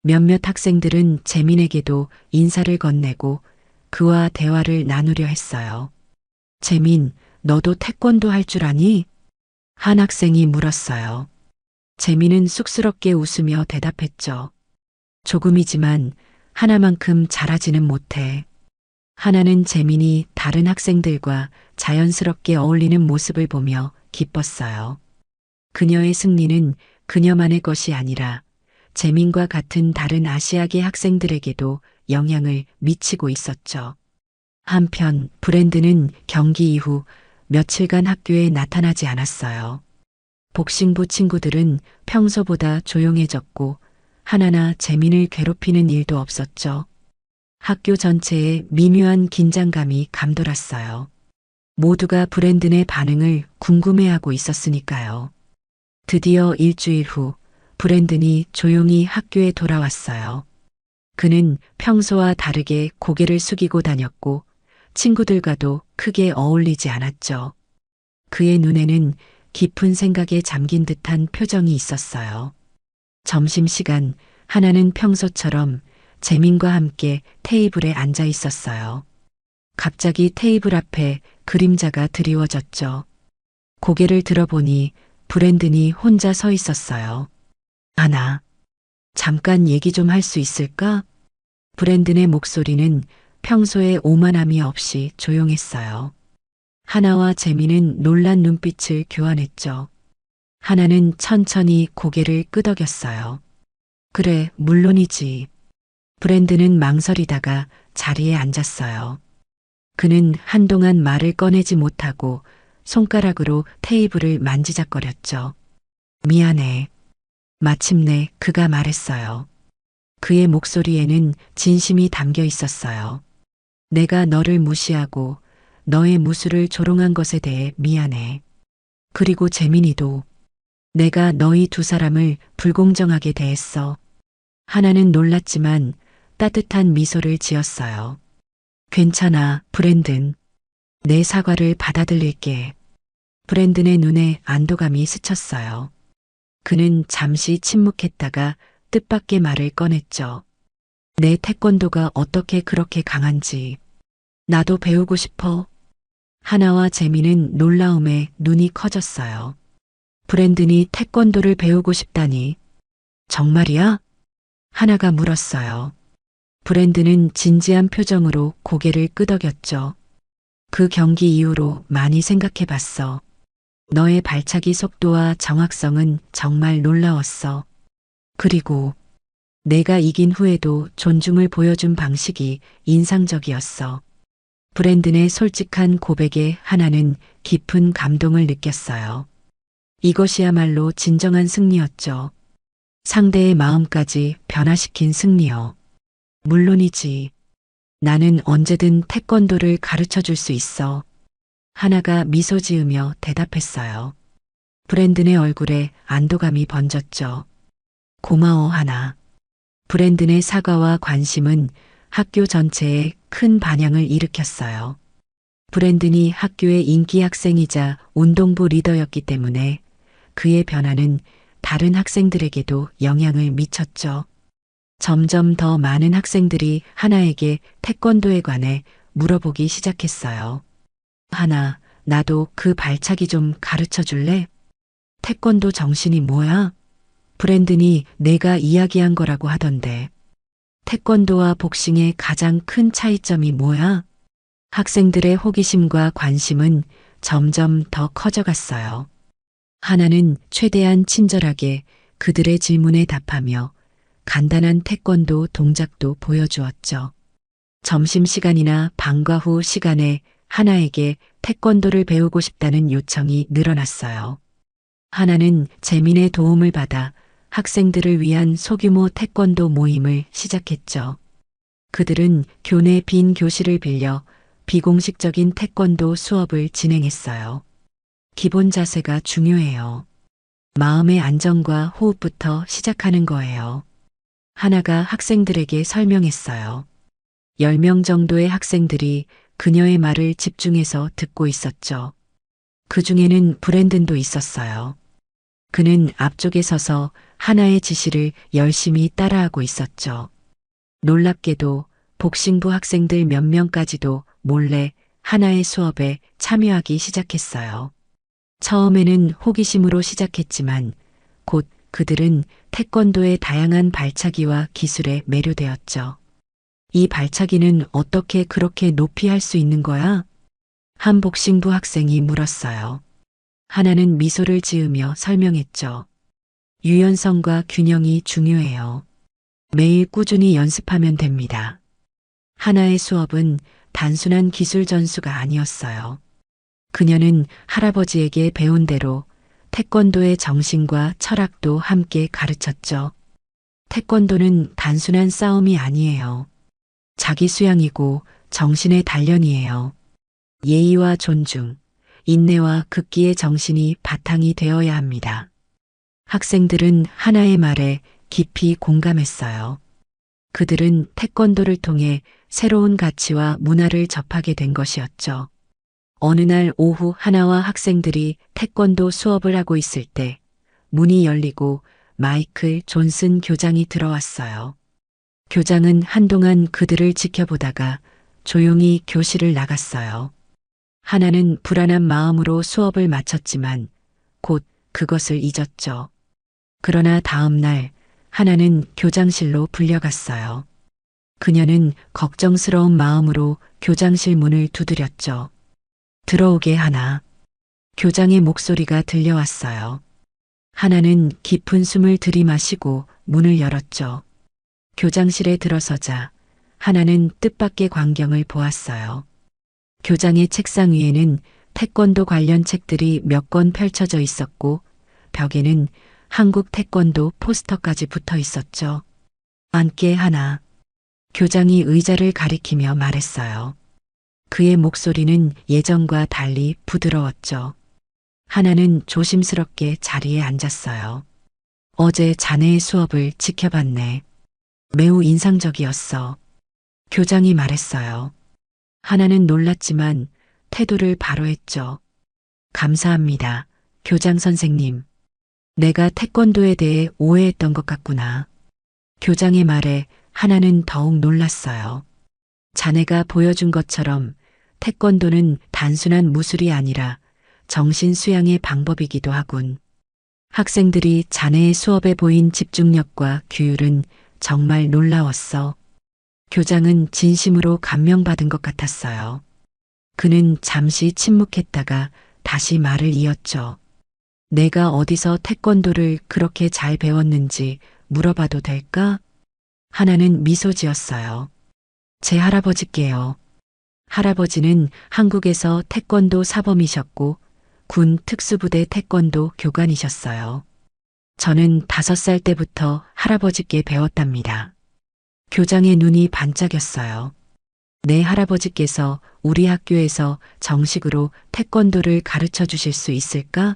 몇몇 학생들은 재민에게도 인사를 건네고 그와 대화를 나누려 했어요. 재민, 너도 태권도 할 줄 아니? 한 학생이 물었어요. 재민은 쑥스럽게 웃으며 대답했죠. 조금이지만 하나만큼 잘하지는 못해. 하나는 재민이 다른 학생들과 자연스럽게 어울리는 모습을 보며 기뻤어요. 그녀의 승리는 그녀만의 것이 아니라 재민과 같은 다른 아시아계 학생들에게도 영향을 미치고 있었죠. 한편 브랜드는 경기 이후 며칠간 학교에 나타나지 않았어요. 복싱부 친구들은 평소보다 조용해졌고 하나나 재민을 괴롭히는 일도 없었죠. 학교 전체에 미묘한 긴장감이 감돌았어요. 모두가 브랜든의 반응을 궁금해하고 있었으니까요. 드디어 일주일 후 브랜든이 조용히 학교에 돌아왔어요. 그는 평소와 다르게 고개를 숙이고 다녔고 친구들과도 크게 어울리지 않았죠. 그의 눈에는 깊은 생각에 잠긴 듯한 표정이 있었어요. 점심시간 하나는 평소처럼 재민과 함께 테이블에 앉아 있었어요. 갑자기 테이블 앞에 그림자가 드리워졌죠. 고개를 들어보니 브랜든이 혼자 서 있었어요. 하나, 잠깐 얘기 좀 할 수 있을까? 브랜든의 목소리는 평소에 오만함이 없이 조용했어요. 하나와 재미는 놀란 눈빛을 교환했죠. 하나는 천천히 고개를 끄덕였어요. 그래, 물론이지. 브랜든은 망설이다가 자리에 앉았어요. 그는 한동안 말을 꺼내지 못하고 손가락으로 테이블을 만지작거렸죠. 미안해. 마침내 그가 말했어요. 그의 목소리에는 진심이 담겨 있었어요. 내가 너를 무시하고 너의 무술을 조롱한 것에 대해 미안해. 그리고 재민이도 내가 너희 두 사람을 불공정하게 대했어. 하나는 놀랐지만 따뜻한 미소를 지었어요. 괜찮아, 브랜든. 내 사과를 받아들일게. 브랜든의 눈에 안도감이 스쳤어요. 그는 잠시 침묵했다가 뜻밖의 말을 꺼냈죠. 내 태권도가 어떻게 그렇게 강한지 나도 배우고 싶어. 하나와 재미는 놀라움에 눈이 커졌어요. 브랜든이 태권도를 배우고 싶다니. 정말이야? 하나가 물었어요. 브랜든은 진지한 표정으로 고개를 끄덕였죠. 그 경기 이후로 많이 생각해 봤어. 너의 발차기 속도와 정확성은 정말 놀라웠어. 그리고 내가 이긴 후에도 존중을 보여준 방식이 인상적이었어. 브랜든의 솔직한 고백에 하나는 깊은 감동을 느꼈어요. 이것이야말로 진정한 승리였죠. 상대의 마음까지 변화시킨 승리요. 물론이지. 나는 언제든 태권도를 가르쳐 줄 수 있어. 하나가 미소 지으며 대답했어요. 브랜든의 얼굴에 안도감이 번졌죠. 고마워, 하나. 브랜든의 사과와 관심은 학교 전체에 큰 반향을 일으켰어요. 브랜든이 학교의 인기 학생이자 운동부 리더였기 때문에 그의 변화는 다른 학생들에게도 영향을 미쳤죠. 점점 더 많은 학생들이 하나에게 태권도에 관해 물어보기 시작했어요. 하나, 나도 그 발차기 좀 가르쳐 줄래? 태권도 정신이 뭐야? 브랜든이 내가 이야기한 거라고 하던데. 태권도와 복싱의 가장 큰 차이점이 뭐야? 학생들의 호기심과 관심은 점점 더 커져갔어요. 하나는 최대한 친절하게 그들의 질문에 답하며 간단한 태권도 동작도 보여주었죠. 점심시간이나 방과 후 시간에 하나에게 태권도를 배우고 싶다는 요청이 늘어났어요. 하나는 재민의 도움을 받아 학생들을 위한 소규모 태권도 모임을 시작했죠. 그들은 교내 빈 교실을 빌려 비공식적인 태권도 수업을 진행했어요. 기본 자세가 중요해요. 마음의 안정과 호흡부터 시작하는 거예요. 하나가 학생들에게 설명했어요. 10명 정도의 학생들이 그녀의 말을 집중해서 듣고 있었죠. 그 중에는 브랜든도 있었어요. 그는 앞쪽에 서서 하나의 지시를 열심히 따라하고 있었죠. 놀랍게도 복싱부 학생들 몇 명까지도 몰래 하나의 수업에 참여하기 시작했어요. 처음에는 호기심으로 시작했지만 곧 그들은 태권도의 다양한 발차기와 기술에 매료되었죠. 이 발차기는 어떻게 그렇게 높이 할 수 있는 거야? 한 복싱부 학생이 물었어요. 하나는 미소를 지으며 설명했죠. 유연성과 균형이 중요해요. 매일 꾸준히 연습하면 됩니다. 하나의 수업은 단순한 기술 전수가 아니었어요. 그녀는 할아버지에게 배운 대로 태권도의 정신과 철학도 함께 가르쳤죠. 태권도는 단순한 싸움이 아니에요. 자기 수양이고 정신의 단련이에요. 예의와 존중, 인내와 극기의 정신이 바탕이 되어야 합니다. 학생들은 하나의 말에 깊이 공감했어요. 그들은 태권도를 통해 새로운 가치와 문화를 접하게 된 것이었죠. 어느 날 오후 하나와 학생들이 태권도 수업을 하고 있을 때 문이 열리고 마이클 존슨 교장이 들어왔어요. 교장은 한동안 그들을 지켜보다가 조용히 교실을 나갔어요. 하나는 불안한 마음으로 수업을 마쳤지만 곧 그것을 잊었죠. 그러나 다음 날 하나는 교장실로 불려갔어요. 그녀는 걱정스러운 마음으로 교장실 문을 두드렸죠. 들어오게 하나. 교장의 목소리가 들려왔어요. 하나는 깊은 숨을 들이마시고 문을 열었죠. 교장실에 들어서자 하나는 뜻밖의 광경을 보았어요. 교장의 책상 위에는 태권도 관련 책들이 몇 권 펼쳐져 있었고 벽에는 한국 태권도 포스터까지 붙어 있었죠. 앉게 하나. 교장이 의자를 가리키며 말했어요. 그의 목소리는 예전과 달리 부드러웠죠. 하나는 조심스럽게 자리에 앉았어요. 어제 자네의 수업을 지켜봤네. 매우 인상적이었어. 교장이 말했어요. 하나는 놀랐지만 태도를 바로 했죠. 감사합니다. 교장 선생님. 내가 태권도에 대해 오해했던 것 같구나. 교장의 말에 하나는 더욱 놀랐어요. 자네가 보여준 것처럼 태권도는 단순한 무술이 아니라 정신 수양의 방법이기도 하군. 학생들이 자네의 수업에 보인 집중력과 규율은 정말 놀라웠어. 교장은 진심으로 감명받은 것 같았어요. 그는 잠시 침묵했다가 다시 말을 이었죠. 내가 어디서 태권도를 그렇게 잘 배웠는지 물어봐도 될까? 하나는 미소 지었어요. 제 할아버지께요. 할아버지는 한국에서 태권도 사범이셨고 군 특수부대 태권도 교관이셨어요. 저는 5살 때부터 할아버지께 배웠답니다. 교장의 눈이 반짝였어요. 내 할아버지께서 우리 학교에서 정식으로 태권도를 가르쳐 주실 수 있을까?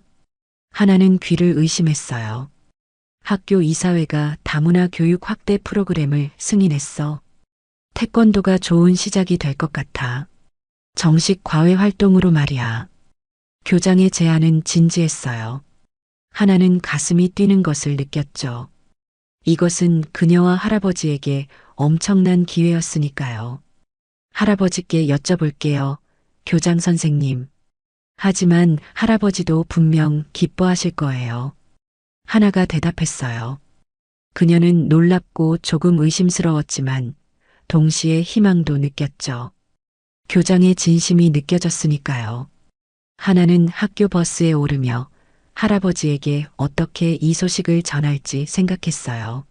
하나는 귀를 의심했어요. 학교 이사회가 다문화 교육 확대 프로그램을 승인했어. 태권도가 좋은 시작이 될 것 같아. 정식 과외 활동으로 말이야. 교장의 제안은 진지했어요. 하나는 가슴이 뛰는 것을 느꼈죠. 이것은 그녀와 할아버지에게 엄청난 기회였으니까요. 할아버지께 여쭤볼게요. 교장 선생님. 하지만 할아버지도 분명 기뻐하실 거예요. 하나가 대답했어요. 그녀는 놀랍고 조금 의심스러웠지만 동시에 희망도 느꼈죠. 교장의 진심이 느껴졌으니까요. 하나는 학교 버스에 오르며 할아버지에게 어떻게 이 소식을 전할지 생각했어요.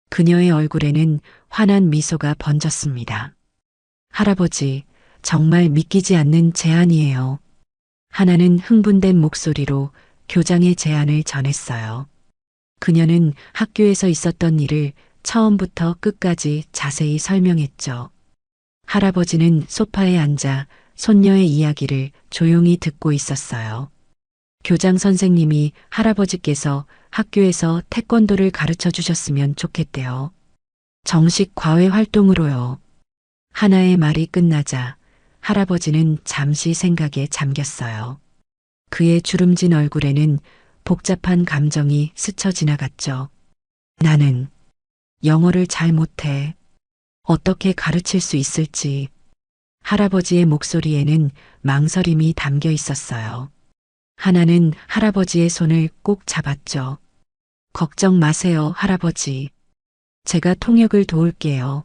그녀의 얼굴에는 환한 미소가 번졌습니다. 할아버지, 정말 믿기지 않는 제안이에요. 하나는 흥분된 목소리로 교장의 제안을 전했어요. 그녀는 학교에서 있었던 일을 처음부터 끝까지 자세히 설명했죠. 할아버지는 소파에 앉아 손녀의 이야기를 조용히 듣고 있었어요. 교장 선생님이 할아버지께서 학교에서 태권도를 가르쳐 주셨으면 좋겠대요. 정식 과외 활동으로요. 하나의 말이 끝나자 할아버지는 잠시 생각에 잠겼어요. 그의 주름진 얼굴에는 복잡한 감정이 스쳐 지나갔죠. 나는 영어를 잘 못해. 어떻게 가르칠 수 있을지. 할아버지의 목소리에는 망설임이 담겨 있었어요. 하나는 할아버지의 손을 꼭 잡았죠. 걱정 마세요, 할아버지. 제가 통역을 도울게요.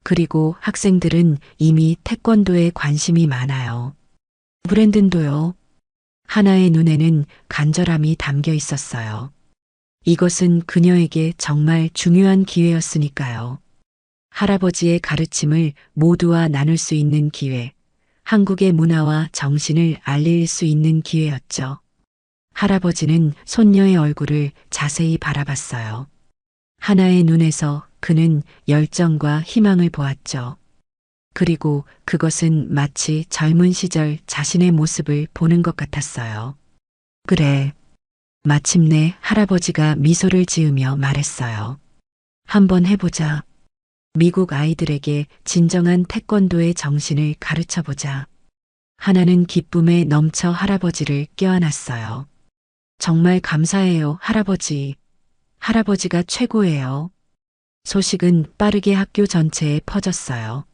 그리고 학생들은 이미 태권도에 관심이 많아요. 브랜든도요. 하나의 눈에는 간절함이 담겨 있었어요. 이것은 그녀에게 정말 중요한 기회였으니까요. 할아버지의 가르침을 모두와 나눌 수 있는 기회, 한국의 문화와 정신을 알릴 수 있는 기회였죠. 할아버지는 손녀의 얼굴을 자세히 바라봤어요. 하나의 눈에서 그는 열정과 희망을 보았죠. 그리고 그것은 마치 젊은 시절 자신의 모습을 보는 것 같았어요. 그래. 마침내 할아버지가 미소를 지으며 말했어요. 한번 해보자. 미국 아이들에게 진정한 태권도의 정신을 가르쳐 보자. 하나는 기쁨에 넘쳐 할아버지를 껴안았어요. 정말 감사해요, 할아버지. 할아버지가 최고예요. 소식은 빠르게 학교 전체에 퍼졌어요.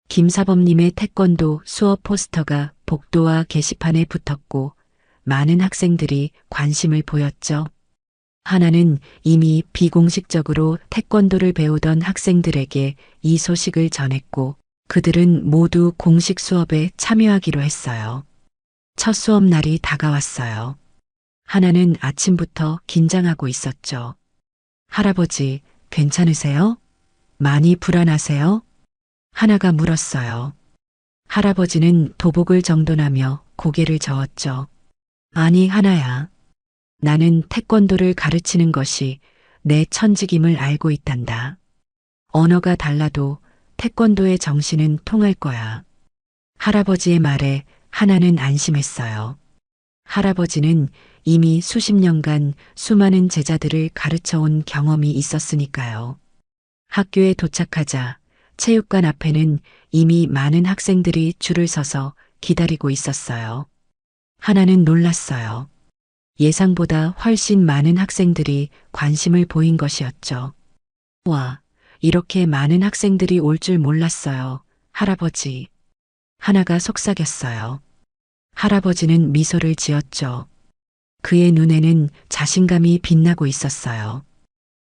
김사범님의 태권도 수업 포스터가 복도와 게시판에 붙었고 많은 학생들이 관심을 보였죠. 하나는 이미 비공식적으로 태권도를 배우던 학생들에게 이 소식을 전했고 그들은 모두 공식 수업에 참여하기로 했어요. 첫 수업 날이 다가왔어요. 하나는 아침부터 긴장하고 있었죠. 할아버지, 괜찮으세요? 많이 불안하세요? 하나가 물었어요. 할아버지는 도복을 정돈하며 고개를 저었죠. 아니, 하나야. 나는 태권도를 가르치는 것이 내 천직임을 알고 있단다. 언어가 달라도 태권도의 정신은 통할 거야. 할아버지의 말에 하나는 안심했어요. 할아버지는 이미 수십 년간 수많은 제자들을 가르쳐 온 경험이 있었으니까요. 학교에 도착하자 체육관 앞에는 이미 많은 학생들이 줄을 서서 기다리고 있었어요. 하나는 놀랐어요. 예상보다 훨씬 많은 학생들이 관심을 보인 것이었죠. 와, 이렇게 많은 학생들이 올 줄 몰랐어요, 할아버지. 하나가 속삭였어요. 할아버지는 미소를 지었죠. 그의 눈에는 자신감이 빛나고 있었어요.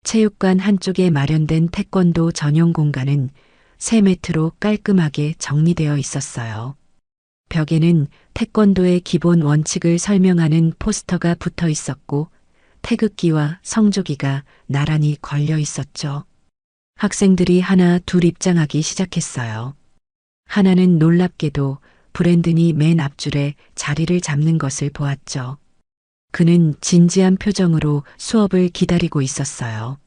체육관 한쪽에 마련된 태권도 전용 공간은 새 매트로 깔끔하게 정리되어 있었어요. 벽에는 태권도의 기본 원칙을 설명하는 포스터가 붙어 있었고 태극기와 성조기가 나란히 걸려 있었죠. 학생들이 하나 둘 입장하기 시작했어요. 하나는 놀랍게도 브랜든이 맨 앞줄에 자리를 잡는 것을 보았죠. 그는 진지한 표정으로 수업을 기다리고 있었어요.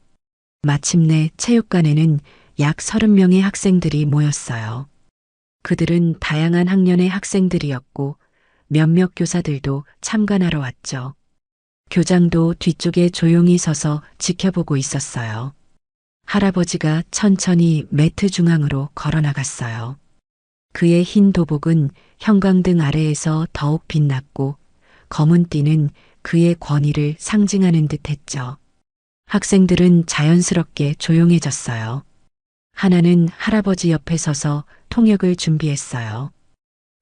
마침내 체육관에는 약 30명의 학생들이 모였어요. 그들은 다양한 학년의 학생들이었고 몇몇 교사들도 참관하러 왔죠. 교장도 뒤쪽에 조용히 서서 지켜보고 있었어요. 할아버지가 천천히 매트 중앙으로 걸어나갔어요. 그의 흰 도복은 형광등 아래에서 더욱 빛났고 검은 띠는 그의 권위를 상징하는 듯 했죠. 학생들은 자연스럽게 조용해졌어요. 하나는 할아버지 옆에 서서 통역을 준비했어요.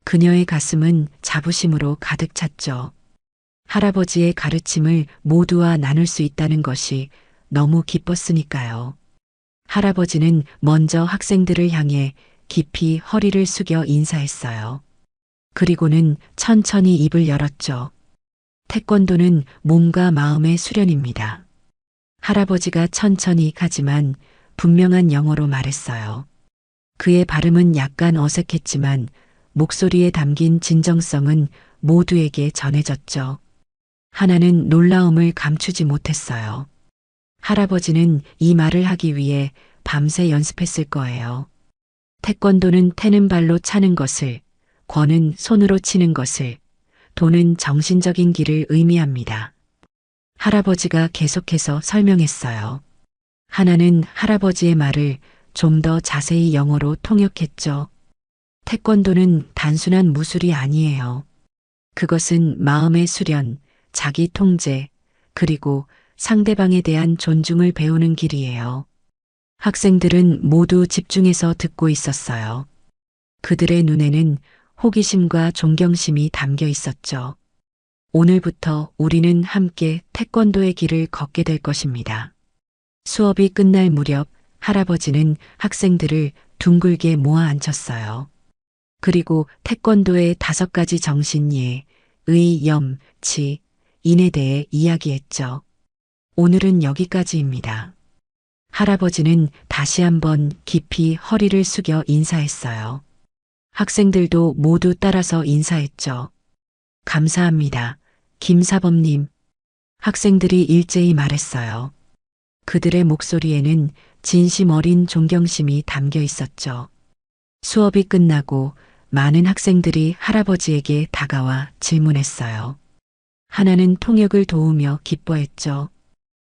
그녀의 가슴은 자부심으로 가득 찼죠. 할아버지의 가르침을 모두와 나눌 수 있다는 것이 너무 기뻤으니까요. 할아버지는 먼저 학생들을 향해 깊이 허리를 숙여 인사했어요. 그리고는 천천히 입을 열었죠. 태권도는 몸과 마음의 수련입니다. 할아버지가 천천히 가지만 분명한 영어로 말했어요. 그의 발음은 약간 어색했지만 목소리에 담긴 진정성은 모두에게 전해졌죠. 하나는 놀라움을 감추지 못했어요. 할아버지는 이 말을 하기 위해 밤새 연습했을 거예요. 태권도는 태는 발로 차는 것을, 권은 손으로 치는 것을, 도는 정신적인 길을 의미합니다. 할아버지가 계속해서 설명했어요. 하나는 할아버지의 말을 좀 더 자세히 영어로 통역했죠. 태권도는 단순한 무술이 아니에요. 그것은 마음의 수련, 자기 통제, 그리고 상대방에 대한 존중을 배우는 길이에요. 학생들은 모두 집중해서 듣고 있었어요. 그들의 눈에는 호기심과 존경심이 담겨 있었죠. 오늘부터 우리는 함께 태권도의 길을 걷게 될 것입니다. 수업이 끝날 무렵 할아버지는 학생들을 둥글게 모아 앉혔어요. 그리고 태권도의 5가지 정신예, 의, 염, 치, 인에 대해 이야기했죠. 오늘은 여기까지입니다. 할아버지는 다시 한번 깊이 허리를 숙여 인사했어요. 학생들도 모두 따라서 인사했죠. 감사합니다. 김사범님. 학생들이 일제히 말했어요. 그들의 목소리에는 진심 어린 존경심이 담겨 있었죠. 수업이 끝나고 많은 학생들이 할아버지에게 다가와 질문했어요. 하나는 통역을 도우며 기뻐했죠.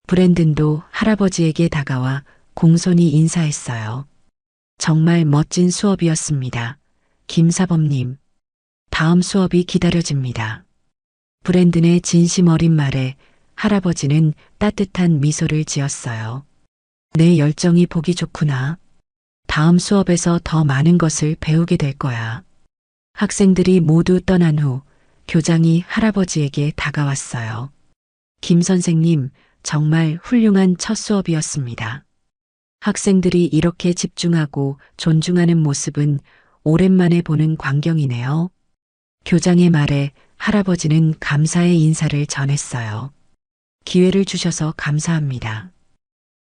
브랜든도 할아버지에게 다가와 공손히 인사했어요. 정말 멋진 수업이었습니다. 김사범님, 다음 수업이 기다려집니다. 브랜든의 진심 어린 말에 할아버지는 따뜻한 미소를 지었어요. 내 열정이 보기 좋구나. 다음 수업에서 더 많은 것을 배우게 될 거야. 학생들이 모두 떠난 후 교장이 할아버지에게 다가왔어요. 김 선생님, 정말 훌륭한 첫 수업이었습니다. 학생들이 이렇게 집중하고 존중하는 모습은 오랜만에 보는 광경이네요. 교장의 말에 할아버지는 감사의 인사를 전했어요. 기회를 주셔서 감사합니다.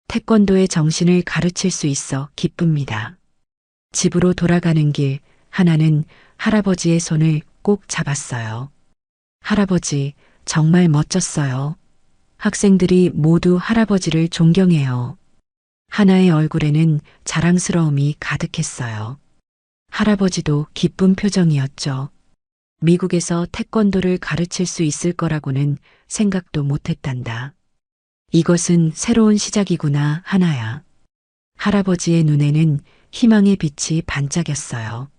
태권도의 정신을 가르칠 수 있어 기쁩니다. 집으로 돌아가는 길, 하나는 할아버지의 손을 꼭 잡았어요. 할아버지, 정말 멋졌어요. 학생들이 모두 할아버지를 존경해요. 하나의 얼굴에는 자랑스러움이 가득했어요. 할아버지도 기쁜 표정이었죠. 미국에서 태권도를 가르칠 수 있을 거라고는 생각도 못했단다. 이것은 새로운 시작이구나, 하나야. 할아버지의 눈에는 희망의 빛이 반짝였어요.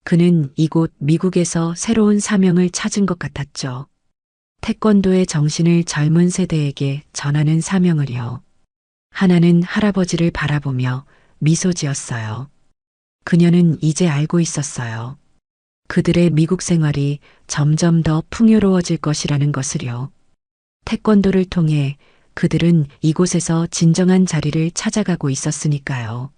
그는 이곳 미국에서 새로운 사명을 찾은 것 같았죠. 태권도의 정신을 젊은 세대에게 전하는 사명을요. 하나는 할아버지를 바라보며 미소 지었어요. 그녀는 이제 알고 있었어요. 그들의 미국 생활이 점점 더 풍요로워질 것이라는 것을요. 태권도를 통해 그들은 이곳에서 진정한 자리를 찾아가고 있었으니까요.